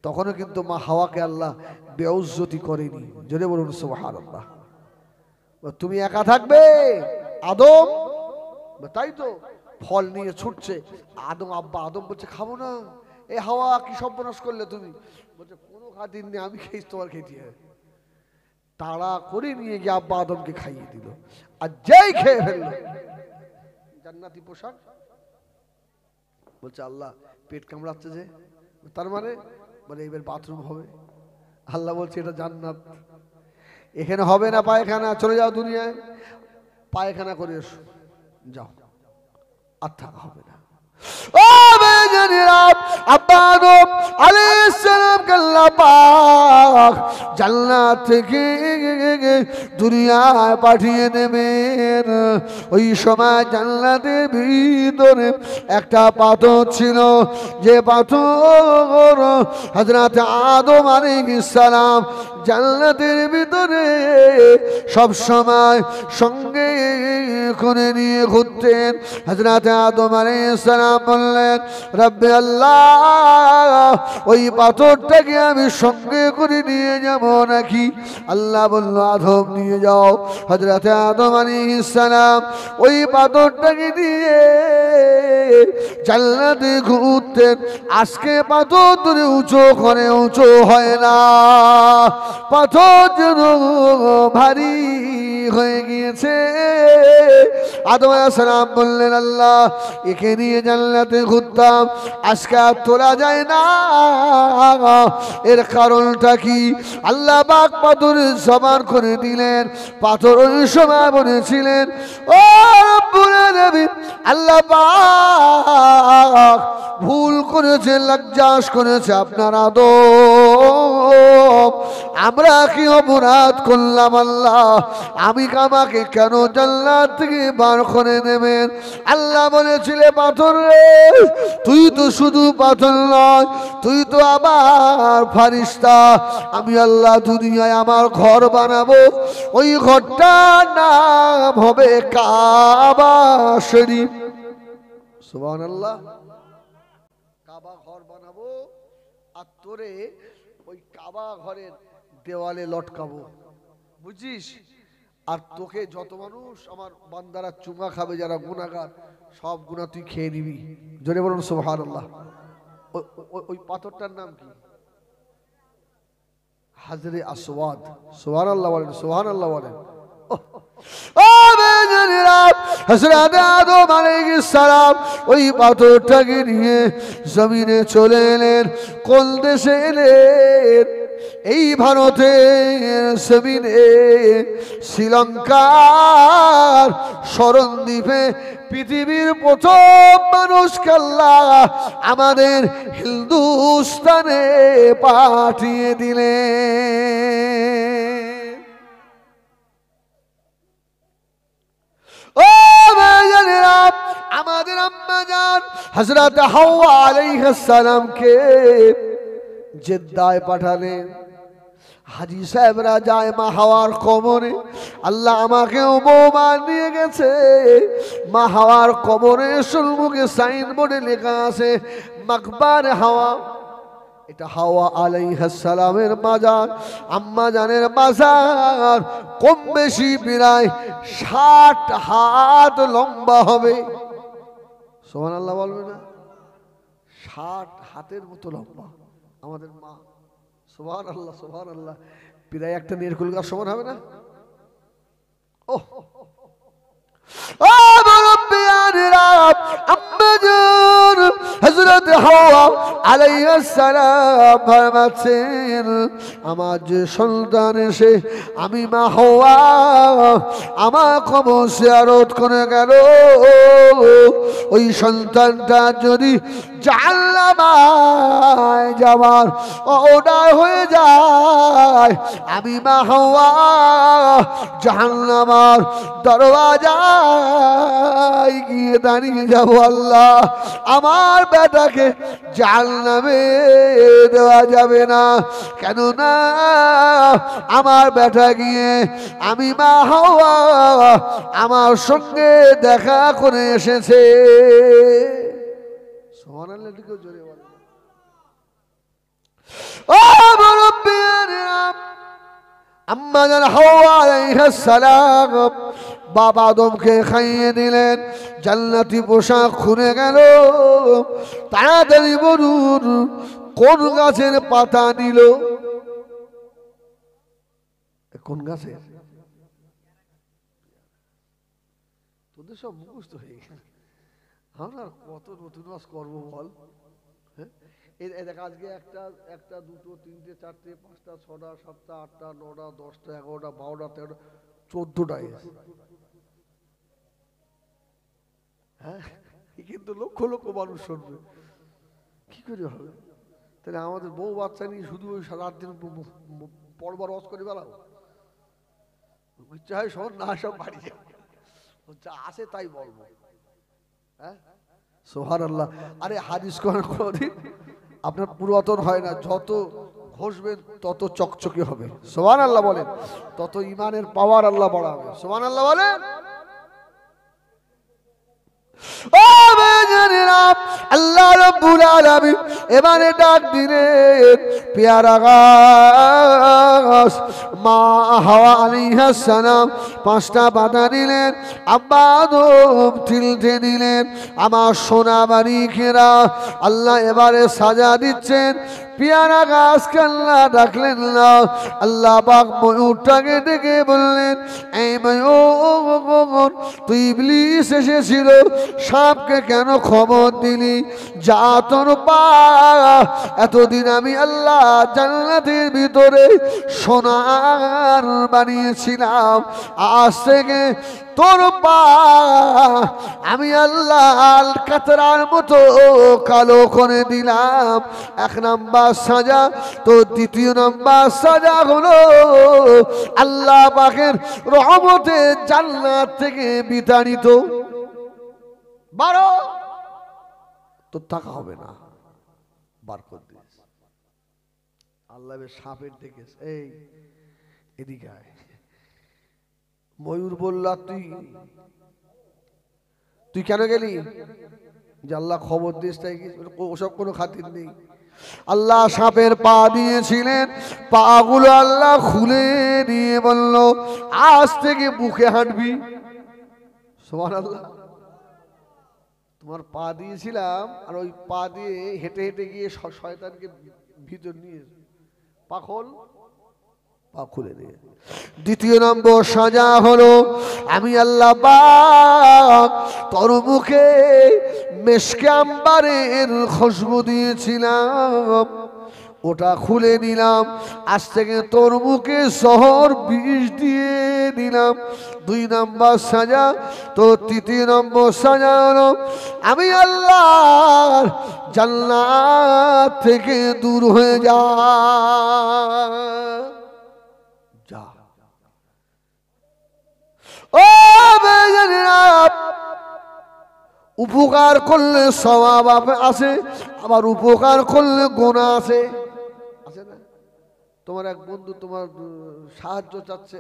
তখনও কিন্তু মা হাওয়াকে আল্লাহ বেউজ্জতি করেনি। জোরে বলুন সুবহানাল্লাহ। তুমি একা থাকবে আদম? তাই তো ফল নিয়ে ছুটছে আদম। আব্বা আদম বলছে, খাবো না। এ হাওয়া কি সর্বনাশ করলে তুমি? বলছে, কোনো খাতির নেই, আমি খেয়েছি, তোমার খেতে হবে। তাড়া করে নিয়ে গিয়ে আব্বা আদমকে খাইয়ে দিল। আর যেই খেয়ে ফেলল জান্নাতি পোশাক, বলছে আল্লাহ পেট কামড়াচ্ছে যে, তার মানে বলে এবার বাথরুম হবে। আল্লাহ বলছে এটা জান্নাত, এখানে হবে না পায়খানা, চলে যাও দুনিয়ায় পায়খানা করে এসো, যাও, আর থাকা হবে না। ও বেজানেরা, আব্বা আদম আলাইহিস সালামকে আল্লাহ পাক জান্নাত থেকে দুনিয়ায় পাঠিয়ে দেবেন। ওই সময় জান্নাতের ভিতরে একটা পাথর ছিল, যে পাথর হযরত আদম আলাইহিস সালাম জান্নাতের ভিতরে সব সময় সঙ্গে করে নিয়ে ঘুরতেন। হযরত আদম আলাইহিস সালাম বললেন, রব্বে আল্লাহ, ওই পাথরটাকে আমি সঙ্গে করে নিয়ে যাব নাকি? আল্লাহ বলল, আদম নিয়ে যাও। হযরত আদম আলাইহিস সালাম ওই পাথরটাকে দিয়ে জান্নাতে ঘুরতেন। আজকে পাথর ধরে উঁচু করে উঁচু হয় না, পাথর যেন ভারী হয়ে গিয়েছে। আদম আলাইহিস সালাম বললেন, আল্লাহ একে নিয়ে জান্নাতে ঘুরতাম, আজকে আর তোলা যায় না। এর কারণটা কি? আল্লাহ পাক পাথর সমান করে দিলেন। পাথর ওই সময় বলেছিলেন, ও রব্বুল আলামিন, আল্লাহ পাক ভুল করেছে, লজ্জাস করেছে আপনার আদম, আমরা কি অপরাধ করলাম আল্লাহ? আমাকে কেন জান্নাত থেকে বার করে নেবেন? আল্লাহ বলেছিলে, পাথর রে, তুই তো শুধু পাথর নয়, তুই তো আবার ফারিস্তা। আমি আল্লাহ দুনিয়ায় আমার ঘর বানাবো, ওই ঘরটার নাম হবে কাবা শরীফ। সুবহানাল্লাহ। কাবা ঘর বানাবো, আর তোরে ওই কাবা ঘরের দেওয়ালে লটকাবো, বুঝিস? আর তোকে যত মানুষ আমার বান্দারা চুমা খাবে, যারা গুনাহগার, সব গুনাহ তুই খেয়ে নিবি। জোরে বলুন সুবহানাল্লাহ। ওই পাথরটার নাম কি? হাজরে আসওয়াদ। সুবহানাল্লাহ বলেন, সুবহানাল্লাহ বলেন। হযরত আদম আলাইহিস সালাম ওই পাথরটাকে নিয়ে জমিনে চলে এলেন। কোন দেশে এলেন? এই ভারতের জমিনে শ্রীলঙ্কার শরণদ্বীপে পৃথিবীর প্রথম মানুষকে আল্লাহ আমাদের হিন্দুস্তানে পাঠিয়ে দিলেন। ও ভাইজানেরা, আমাদের আম্মা জান হযরত হাওয়া আলাইহিস সালামকে জেদ্দায় পাঠালেন। হাজী সাহেবরা যায় মা হাওয়ার কবরে। আল্লাহ আমাকেও বৌমা নিয়ে গেছে। মা হাওয়ার কবরে সম্মুখে সাইনবোর্ডে লেখা আছে মাকবার হাওয়া। এটা হাওয়া আলাইহিস সালামের মাজার, আম্মা জানের মাজার। কম বেশি প্রায় 60 হাত লম্বা হবে। সুবহানাল্লাহ বলবে না? 60 হাতের মতো লম্বা আমাদের মা। সুবহানাল্লাহ, সুবহানাল্লাহ। প্রায় একটা নেরকুল গাছ সমান হবে না? ওহ, হযরত হাওয়া আলাইহিস সালাম ফরমাচ্ছেন, আমার যে সন্তান এসে আমি মা হাওয়া আমার কবর জিয়ারত করে গেল, ওই সন্তানটা যদি জাহান্নামে যাওয়ার অর্ডার হয়ে যায়, আমি মা হাওয়া জাহান্নামের দরওয়াজায় গিয়ে দাঁড়িয়ে যাব। আল্লাহ, আমার বেটাকে জাহান্নামে দেওয়া যাবে না, কেননা আমার বেটা গিয়ে আমি মা হাওয়া আমার সঙ্গে দেখা করে এসেছে। সুবহানাল্লাহ, দিকেও জোরে বলেন। ও মুরব্বিয়ানা, আম্মা জান হাওয়া আলাইহিস সালাম বাবা আদমকে খাইয়ে দিলেন। জান্নাতি পোশাক খুলে গেল। তাড়াতাড়ি বলুন, কোন গাছের পাতা নিল? কোন গাছে? তোদের সব মুখস্থ হয়ে গেছে, আমরা কত নতুন মাস করবো বল। দেখ আজকে একটা একটা দুটো তিনটে চারটে পাঁচটা ছটা সাতটা আটটা নটা 10টা 11টা 12টা 13টা 14টা এসে, হ্যাঁ কিন্তু লক্ষ লক্ষ মানুষ শুনবে, কি করে হবে? তাহলে আমাদের বউ বাচ্চা নিয়ে শুধু ওই রাত দিন পরবার রস করে বেড়াবো? ইচ্ছা হয় সব না সব বাড়ি যাবো, যা আছে তাই বলবো। হ্যাঁ সুবহানাল্লাহ। আরে হাদিস কোনদিন আপনার পুরাতন হয় না, যত ঘষবেন তত চকচকে হবে। সুবহানাল্লাহ বলেন, তত ইমানের পাওয়ার আল্লাহ বাড়াবে। সুবহানাল্লাহ বলেন। আল্লাহ রাব্বুল আলামিন এবারে ডাক দিলেন পেয়ারা গাছ মা হাওয়া আলাইহিস সালাম 5টা বাধা দিলেন, আব্বা আদম তিলতে দিলেন। আমার সোনা বাড়িখেরা আল্লাহ এবারে সাজা দিচ্ছেন। পেয়ারা গাছকে আল্লাহ ডাকলেন না, আল্লাহ পাক ময়ূরটাকে ডেকে বললেন, এই ময়ূর তুই ইবলিস এসেছিল, সাপকে কেন খবর দিলি? যা তোর পা, এতদিন আমি আল্লাহ জান্নাতের ভিতরে সোনার বানিয়েছিলাম, আজ থেকে তোর পা আমি আল্লাহ কাতরার মতো কালো করে দিলাম। 1 নাম্বার সাজা। তো 2য় নাম্বার সাজা হলো আল্লাহ পাকের রহমতে জান্নাত থেকে বিতাড়িত। 12 তো টাকা হবে না, বার করে দিয়েছে আল্লাহ। সাপের ডেকেছে, এই এদিকে আয়। ময়ূর বলল, তুই কেন গেলি? যে আল্লাহ খবর দিস তাই, ওসব কোনো খাতির নেই। আল্লাহ সাপের পা দিয়েছিলেন, পাগুলো আল্লাহ খুলে নিয়ে বলল, আজ থেকে বুকে হাঁটবি। সুবহানাল্লাহ। তোমার পা দিয়েছিলাম, আর ওই পা দিয়ে হেঁটে হেঁটে গিয়ে শয়তানকে ভিতর নিয়ে পা খোল, পা খুলে দিয়ে। 2য় নম্বর সাজা হলো আমি আল্লাহ পাক তোর মুখে মেশকে আম্বারের খুশবু দিয়েছিলাম, ওটা খুলে নিলাম। আজ থেকে তোর মুখে শহর বিষ দিয়ে দিলাম। 2 নম্বর সাজা। তো 3 নম্বর সাজা হলো আমি আল্লাহ জান্নাত থেকে দূর হয়ে যা। ও উপকার করলে সওয়াব আছে, আবার উপকার করলে গুনাহ আছে, আছে না? তোমার এক বন্ধু তোমার সাহায্য চাচ্ছে,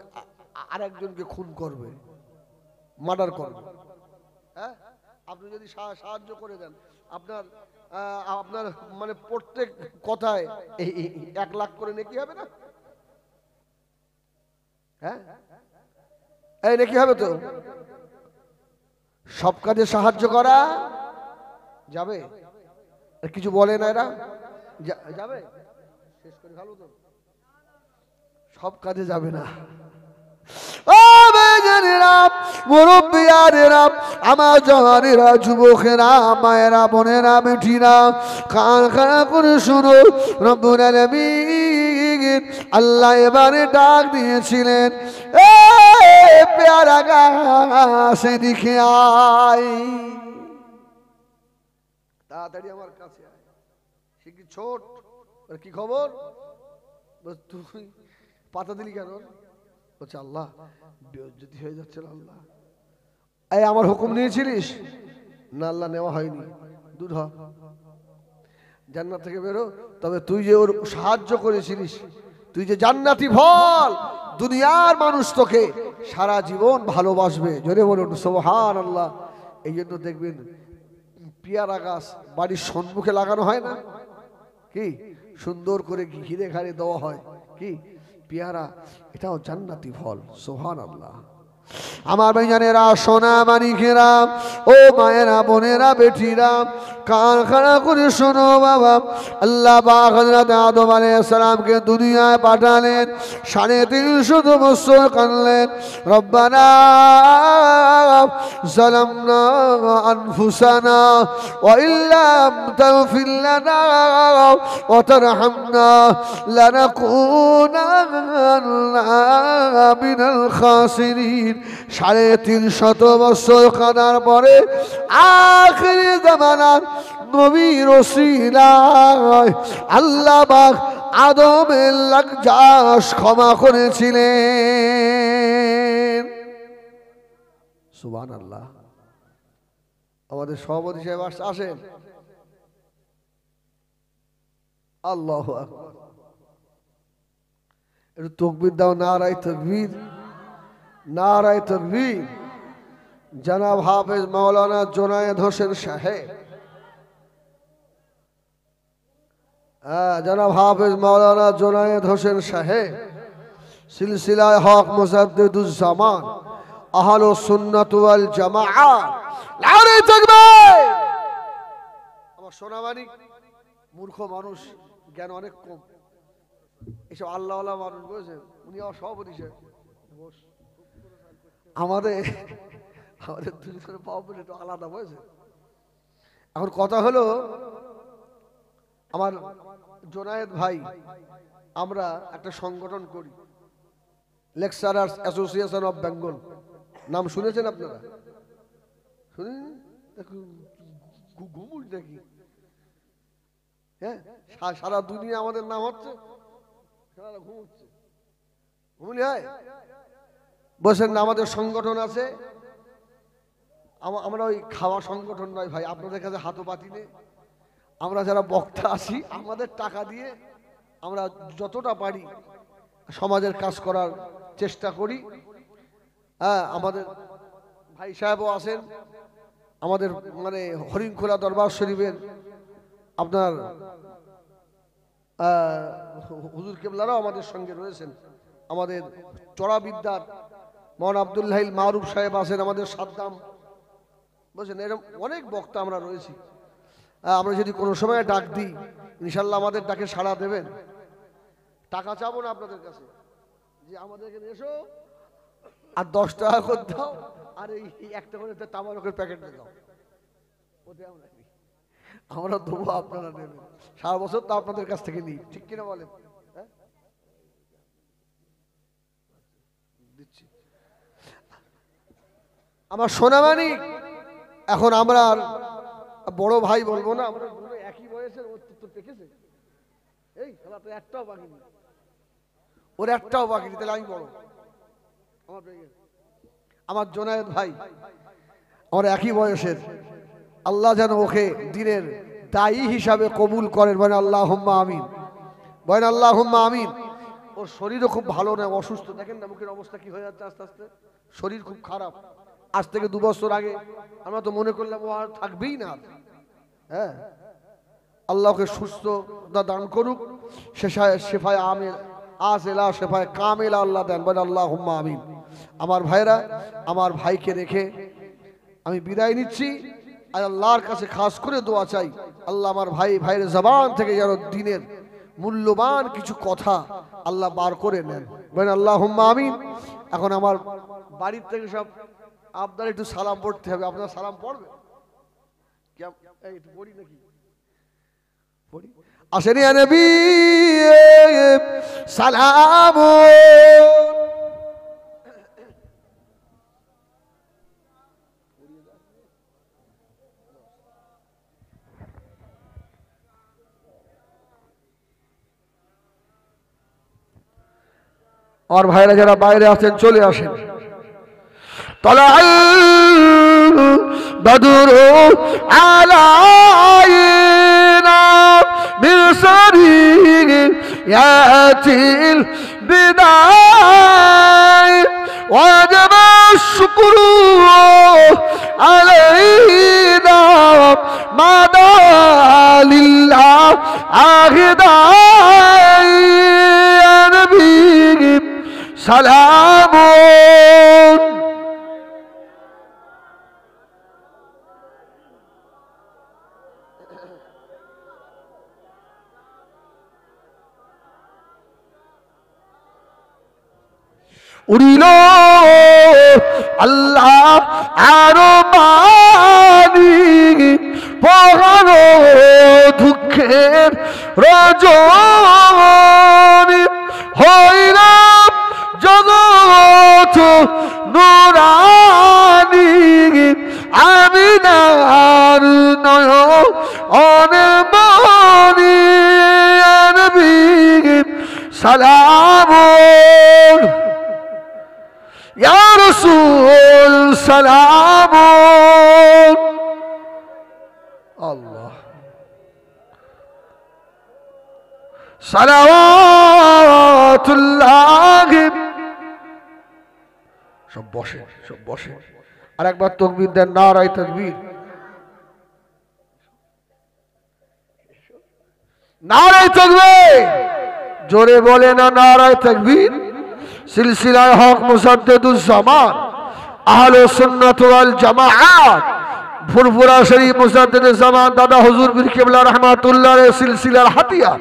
আরেকজনকে খুন করবে, মার্ডার করবে। হ্যাঁ, আপনি যদি সাহায্য করে দেন, আপনার আপনার মানে প্রত্যেক কথায় 1 লাখ করে নেকি হবে না? হ্যাঁ, এই নেকি হবে তো। সব কাজে সাহায্য করা যাবে? কিছু বলে না এরা, যাবে? শেষ করে ভালো তো, সব কাজে যাবে না। ও বেজানেরা, মুরব্বিয়ানেরা, আমার জওয়ানেরা, যুবকেরা, মায়েরা, বোনেরা, বেটিরা, কান খাড়া করে শুনো। রব্বুল আলামিন আল্লাহ এবারে ডাক দিয়েছিলেন, এ পেয়ারা গাছ এদিকে আয়, তাড়াতাড়ি আমার কাছে আয়। সে কি ছোট, কি খবর? তুই পাতা দিলি কেন? বলছে আল্লাহ বেইজ্জতি হয়ে যাচ্ছে। আল্লাহ এই আমার হুকুম নিয়েছিলিস না? আল্লাহ নেওয়া হয়নি, দূর হ, জান্নাত থেকে বেরো। তবে তুই যে ওর সাহায্য করেছিলিস, তুই যে জান্নাতি ফল, দুনিয়ার মানুষ তোকে সারা জীবন ভালোবাসবে। জোরে বলুন সুবহানাল্লাহ। এই জন্য দেখবেন পেয়ারা গাছ বাড়ির সম্মুখে লাগানো হয় না, কি সুন্দর করে ঘিরে ঘাড়ে দেওয়া হয়, কি পেয়ারা, এটাও জান্নাতি ফল। সুবহানাল্লাহ। আমার ভাইজানেরা, সোনা মানিকেরা, ও মায়েরা, বোনেরা, বেটিরা, কান খাড়া করে শোনো বাবা। আল্লাহ পাক হযরত আদম আলাইহিস সালামকে দুনিয়ায় পাঠালেন, 350 বছর কাঁদলেন। রব্বানা যালামনা আনফুসানা ওয়া ইল্লাম তাগফির লানা ওয়া তারহামনা লানাকুনান্না মিনাল খাসিরিন। 350 বছর কাঁদার পরে আখিরি জামানার নবীর ওসিলায় আল্লাহ পাক আদমের লজ্জাস ক্ষমা করেছিলেন। সুবহানাল্লাহ। আমাদের সভাপতি সাহেব আসেন। আল্লাহু আকবার। একটু তাকবীর দাও, নারায়ে তাকবীর, নারায়ে তাকবীর। জনাব হাফেজ মাওলানা জুনায়েদ হোসেন সাহেব, জনাব হাফেজ মাওলানা জুনায়েদ হোসেন সাহেব, সিলসিলায়ে হক মুজাদ্দিদুজ্জামান আহলুস সুন্নাত ওয়াল জামাআত, নারায়ে তাকবীর। আমার সোনামানিক মূর্খ মানুষ, জ্ঞান অনেক কম, এসব আল্লাহওয়ালা মানুষ, বুঝেছেন? উনি আমার সভাপতি সাহেব। আমাদের দুজনের পাওয়া একটু আলাদা, বুঝেছে? এখন কথা হলো, আমার জোনায়েদ ভাই, আমরা একটা সংগঠন করি, লেকচারার্স অ্যাসোসিয়েশন অফ বেঙ্গল। নাম শুনেছেন আপনারা? শুনেন? ঘুমুন নাকি? হ্যাঁ, সারা দুনিয়া আমাদের নাম হচ্ছে, ঘুমুচ্ছে, ঘুমলি হয়। বসেন না, আমাদের সংগঠন আছে। আমরা ওই খাওয়া সংগঠন নয় ভাই, আপনাদের কাছে হাতও পাতি নেই। আমরা যারা বক্তা আছি, আমাদের টাকা দিয়ে আমরা যতটা পারি সমাজের কাজ করার চেষ্টা করি। হ্যাঁ, আমাদের ভাই সাহেবও আছেন, আমাদের মানে হরিণখোলা দরবার শরীফের আপনার হুজুর কেবলারাও আমাদের সঙ্গে রয়েছেন। আমাদের চড়া বিদ্যার মৌলানা আব্দুল্লাহ মারুফ সাহেব আছেন, আমাদের সাদ্দাম, বুঝছেন? এরকম অনেক বক্তা আমরা রয়েছি। আমরা যদি কোনো সময় ডাক দিই, ইনশাল্লাহ আমাদের ডাকে সাড়া দেবেন। টাকা চাবো না আপনাদের কাছে, যে আমাদের এখানে এসো আর 10 টাকা করে দাও, আর এই একটা করে তামাকের প্যাকেট দাও, ওতে আমরা দেবো, আপনারা নেবেন। সারা বছর তো আপনাদের কাছ থেকে নিই, ঠিক কিনা বলেন? হ্যাঁ, দিচ্ছি। আমার সোনামানিক, এখন আমরা বড় ভাই বলবো না, আমরা একই বয়সের, ওর তো দেখেছে, এই খেলা তো একটাও বাকি নেই, ওর একটাও বাকি নেই, তাহলে আমি বড়। আমার জোনায়েদ ভাই, আমার একই বয়সের। আল্লাহ যেন ওকে দিনের দায়ী হিসাবে কবুল করেন, বলেন আল্লাহুম্মা আমিন, বলেন আল্লাহুম্মা আমিন। ওর শরীরও খুব ভালো নয়, অসুস্থ, দেখেন না মুখের অবস্থা কি হয়ে যাচ্ছে আস্তে আস্তে, শরীর খুব খারাপ। আজ থেকে 2 বছর আগে আমরা তো মনে করলাম ও আর থাকবেই না। হ্যাঁ, আল্লাহকে সুস্থতা দান করুক, শেফায়ে আমিল আজেলা শেফায়ে কামিলা আল্লাহ দেন, বলেন আল্লাহুম্মা আমিন। আমার ভাইরা, আমার ভাইকে রেখে আমি বিদায় নিচ্ছি। আর আল্লাহর কাছে খাস করে দোয়া চাই, আল্লাহ আমার ভাইয়ের জবান থেকে যেন দিনের মূল্যবান কিছু কথা আল্লাহ বার করে নেন, বলেন আল্লাহুম্মা আমিন। এখন আমার বাড়ির থেকে সব আপনার একটু সালাম পড়তে হবে, আপনারা সালাম পড়বে? একটু পড়ি নাকি? পড়ি। আসেন ইয়া নবী সালাম, আর ভাইরা যারা বাইরে আছেন চলে আসেন। طلع البدر علينا من سريات البداية وجب الشكر علينا ما دعا لله عهداي يا نبي سلام উড়িল আল্লাহ আরো মানি পহানো দুঃখের রজনী হইল জগৎ নুরানি আমিনার নয়নের মনি নবী সালাম ইয়া রাসূল সালাম আল্লাহ সালাওয়াতুল্লাহ। সব বসে সব বসে আর একবার তাকবীর দেন, নারায়ে তাকবীর, নারায়ে তাকবীর, জোরে বলে না নারায়ে তাকবীর। সিলসিলায়ে হক মুসাদ্দিদুজ জামান আহলে সুন্নাত ওয়াল জামাআত ফুরফুরা শরীফ মুসাদ্দিদুজ জামান দাদা হুজুর পীর কিবলা রাহমাতুল্লাহ আলাইহি সিলসিলার হাতিয়া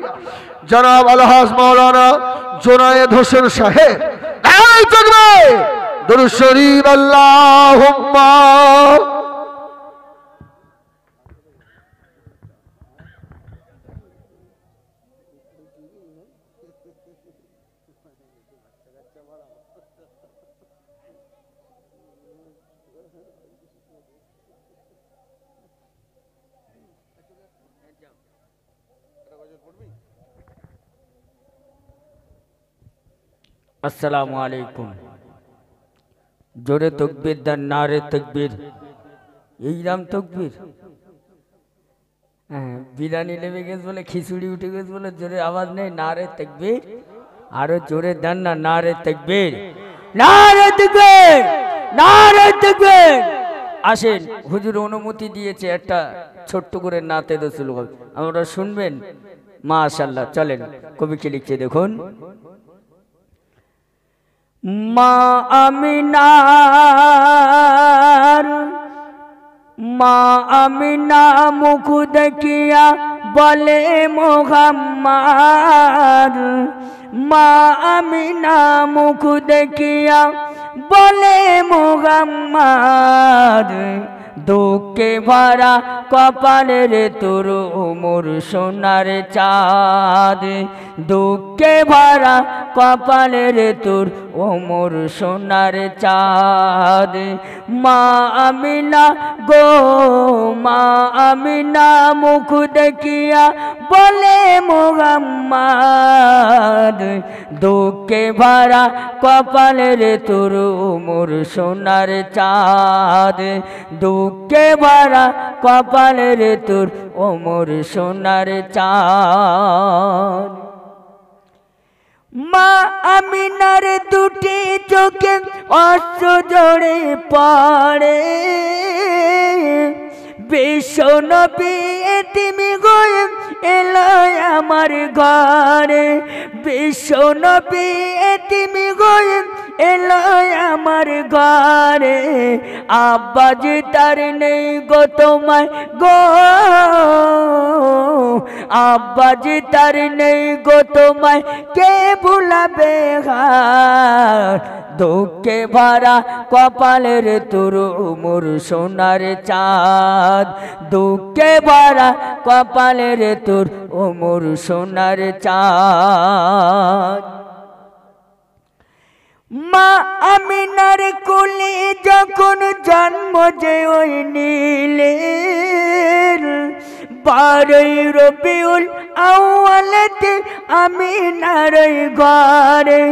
জনাব আলহাজ মাওলানা জুনায়েদ হোসেন সাহেব, নারায়ে তাকবীর, দুরূদ শরীফ, আল্লাহুম্মা আসসালামু আলাইকুম। জোরে তকবীর দেন, নারে তকবীর। এইরাম তকবীর, হ্যাঁ, বিরিয়ানি লেগে গেছে বলে, খিচুড়ি উঠে গেছে বলে জোরে আওয়াজ নেই। নারে তকবীর, আরো জোরে দেন না, নারে তকবীর, নারে তকবীর, নারে তকবীর। আসেন, হুজুর অনুমতি দিয়েছে একটা ছোট্ট করে নাতে রাসূল আমরা শুনবেন। মাশাআল্লাহ, চলেন কবি কি লিখছে দেখুন। মা আমিনা মুখ দেখিয়া বলে মুহাম্মদ, মা আমিনা মুখ দেখিয়া বলে মুহাম্মদ, দুঃখে ভরা কপালের তোর মোর সোনার চাঁদ, দুঃখে ভরা কপালের তোর ও মোর সোনার চাঁদ। মা আমিনা গো, মা আমিনা মুখ দেখিয়া বলে মুহাম্মদ, দুঃখে ভরা কপালের তোর মোর সোনার চাঁদ, দুঃখে ভরা কপালের তোর ও মোর সোনার চাঁদ। মা আমিনার দুটি চোখে অশ্রু ঝরে পড়ে, বিশ্ব নবী এতিমি হয়ে এলো আমার ঘরে, বিশ্ব নবী এতিমি হয়ে এলো আমার ঘরে, আব্বাজি তার নেই গো তোমায় গো, আব্বাজি তার নেই গো তোমায় কে ভুলাবে হার, দুঃখে ভরা কপালের তোর মোর সোনার চাঁদ, দুঃখে ভরা কপালের তোর ও মোর সোনার চাঁদ। মা আমিনার কোলে যখন জন্ম যে ওই নীলের, 12ই রবিউল আউয়ালেতে আমিনার ঘরে,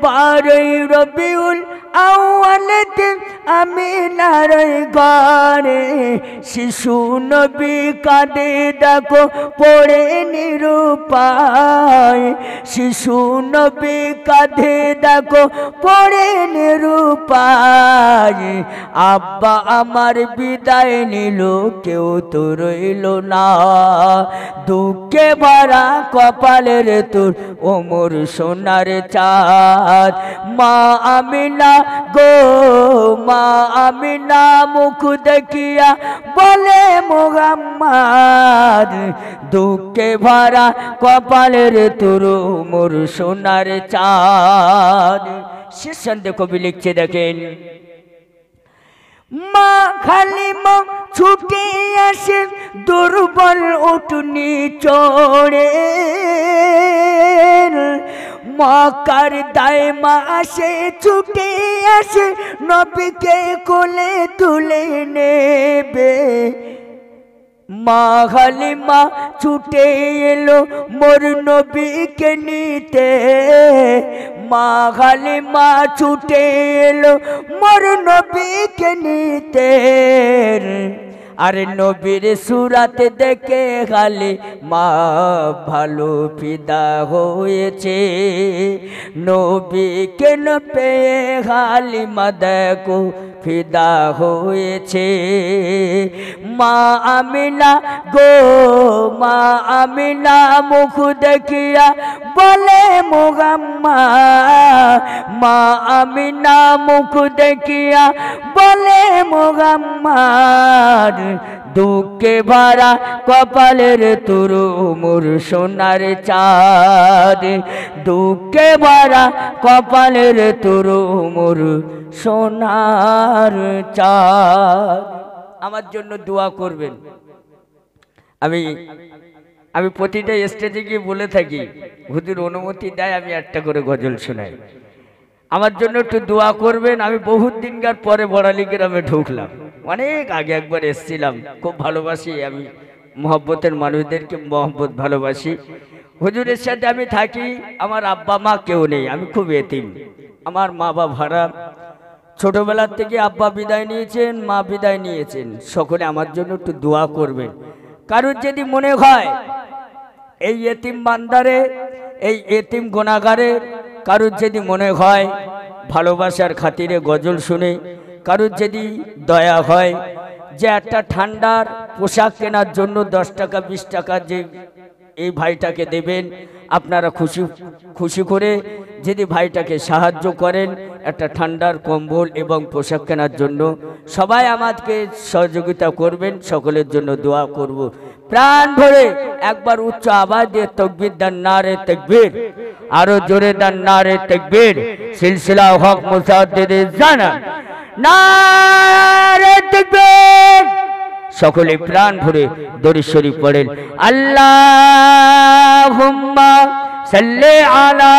12ই রবিউল আউয়ালেতে আমিনার ঘরে, শিশু নবী কাঁদে দেখো পড়ে নিরুপায়, শিশু নবী কাঁদে দেখো পড়ে নিরুপায়, আব্বা আমার বিদায় নিল কেউ তো রইল না, দুঃখে ভরা কপালের তোর ও মোর সোনার চাঁদ। মা আমিনা গো, মা আমিনা মুখ দেখিয়া বলে মুহাম্মদ, দুঃখে ভরা কপালের তোর মোর সোনার চাঁদ। শেষ ছন্দে কবি লিখছে দেখেন, মা খালিমা ছুটে আসে দুর্বল উটনি চড়ে, মক্কার দাইমা আসে ছুটে আসে নবীকে কোলে তুলে নেবে। মা হালিমা ছুটে এলো মোর নবীকে নিতে, মা হালিমা ছুটে এলো মোর নবীকে নিতে। আরে নবীর সুরাতে দেখে খালি মা ভালো ফিদা হয়েছে, নবীকে ন পেয়ে খালি মা দেখো ফিদা হয়েছে। মা আমিনা গো মা আমিনা মুখ দেখিয়া বলে মোগাম্মা, মা আমিনা মুখ দেখিয়া বলে মোগাম্মার, দুঃখে ভরা কপালের তুরু মোর সোনার চাঁদ, দুঃখে ভরা কপালের তুরু মোর সোনার চাঁদ। আমার জন্য দোয়া করবেন। আমি প্রতিটা স্টেজে গিয়ে বলে থাকি, হুজুর অনুমতি দেয় আমি একটা করে গজল শোনাই, আমার জন্য একটু দোয়া করবেন। আমি বহুত দিনকার পরে বড়ালি গ্রামে ঢুকলাম, অনেক আগে একবার এসেছিলাম। খুব ভালোবাসি আমি মহব্বতের মানুষদেরকে, মহব্বত ভালোবাসি। হুজুরের সাথে আমি থাকি, আমার আব্বা মা কেউ নেই, আমি খুব এতিম। আমার মা বাবা ভাড়া, ছোটবেলার থেকে আব্বা বিদায় নিয়েছেন, মা বিদায় নিয়েছেন। সকলে আমার জন্য একটু দোয়া করবেন। কারোর যদি মনে হয় এই এতিম বান্দারে, এই এতিম গুনাহগারে, কারোর যদি মনে হয় ভালোবাসার খাতিরে গজল শুনে, কারোর যদি দয়া হয় যে একটা ঠান্ডার পোশাক কেনার জন্য 10 টাকা 20 টাকা যে এই ভাইটাকে দেবেন, আপনারা খুশি করে যদি ভাইটাকে সাহায্য করেন একটা ঠান্ডার কম্বল এবং পোশাক কেনার জন্য, সবাই আমাদেরকে সহযোগিতা করবেন। সকলের জন্য দোয়া করব। প্রাণ ভরে একবার উচ্চ আওয়াজ দিয়ে তাকবীর দেন, নারে তাকবীর, আরো জোরে দেন নারে তাকবীর। সিলসিলা হক মুসাদ্দিদ জানা নারে তাকবীর। সকলে প্রাণ ভরে দরুদ শরীফ পড়েন। আল্লাহুম্মা সাল্লি আলা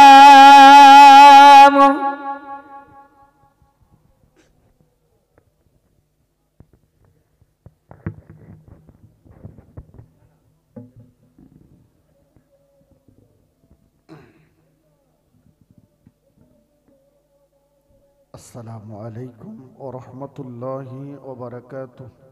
আসসালামু আলাইকুম ওয়া রাহমাতুল্লাহি ওয়া বারাকাতুহু।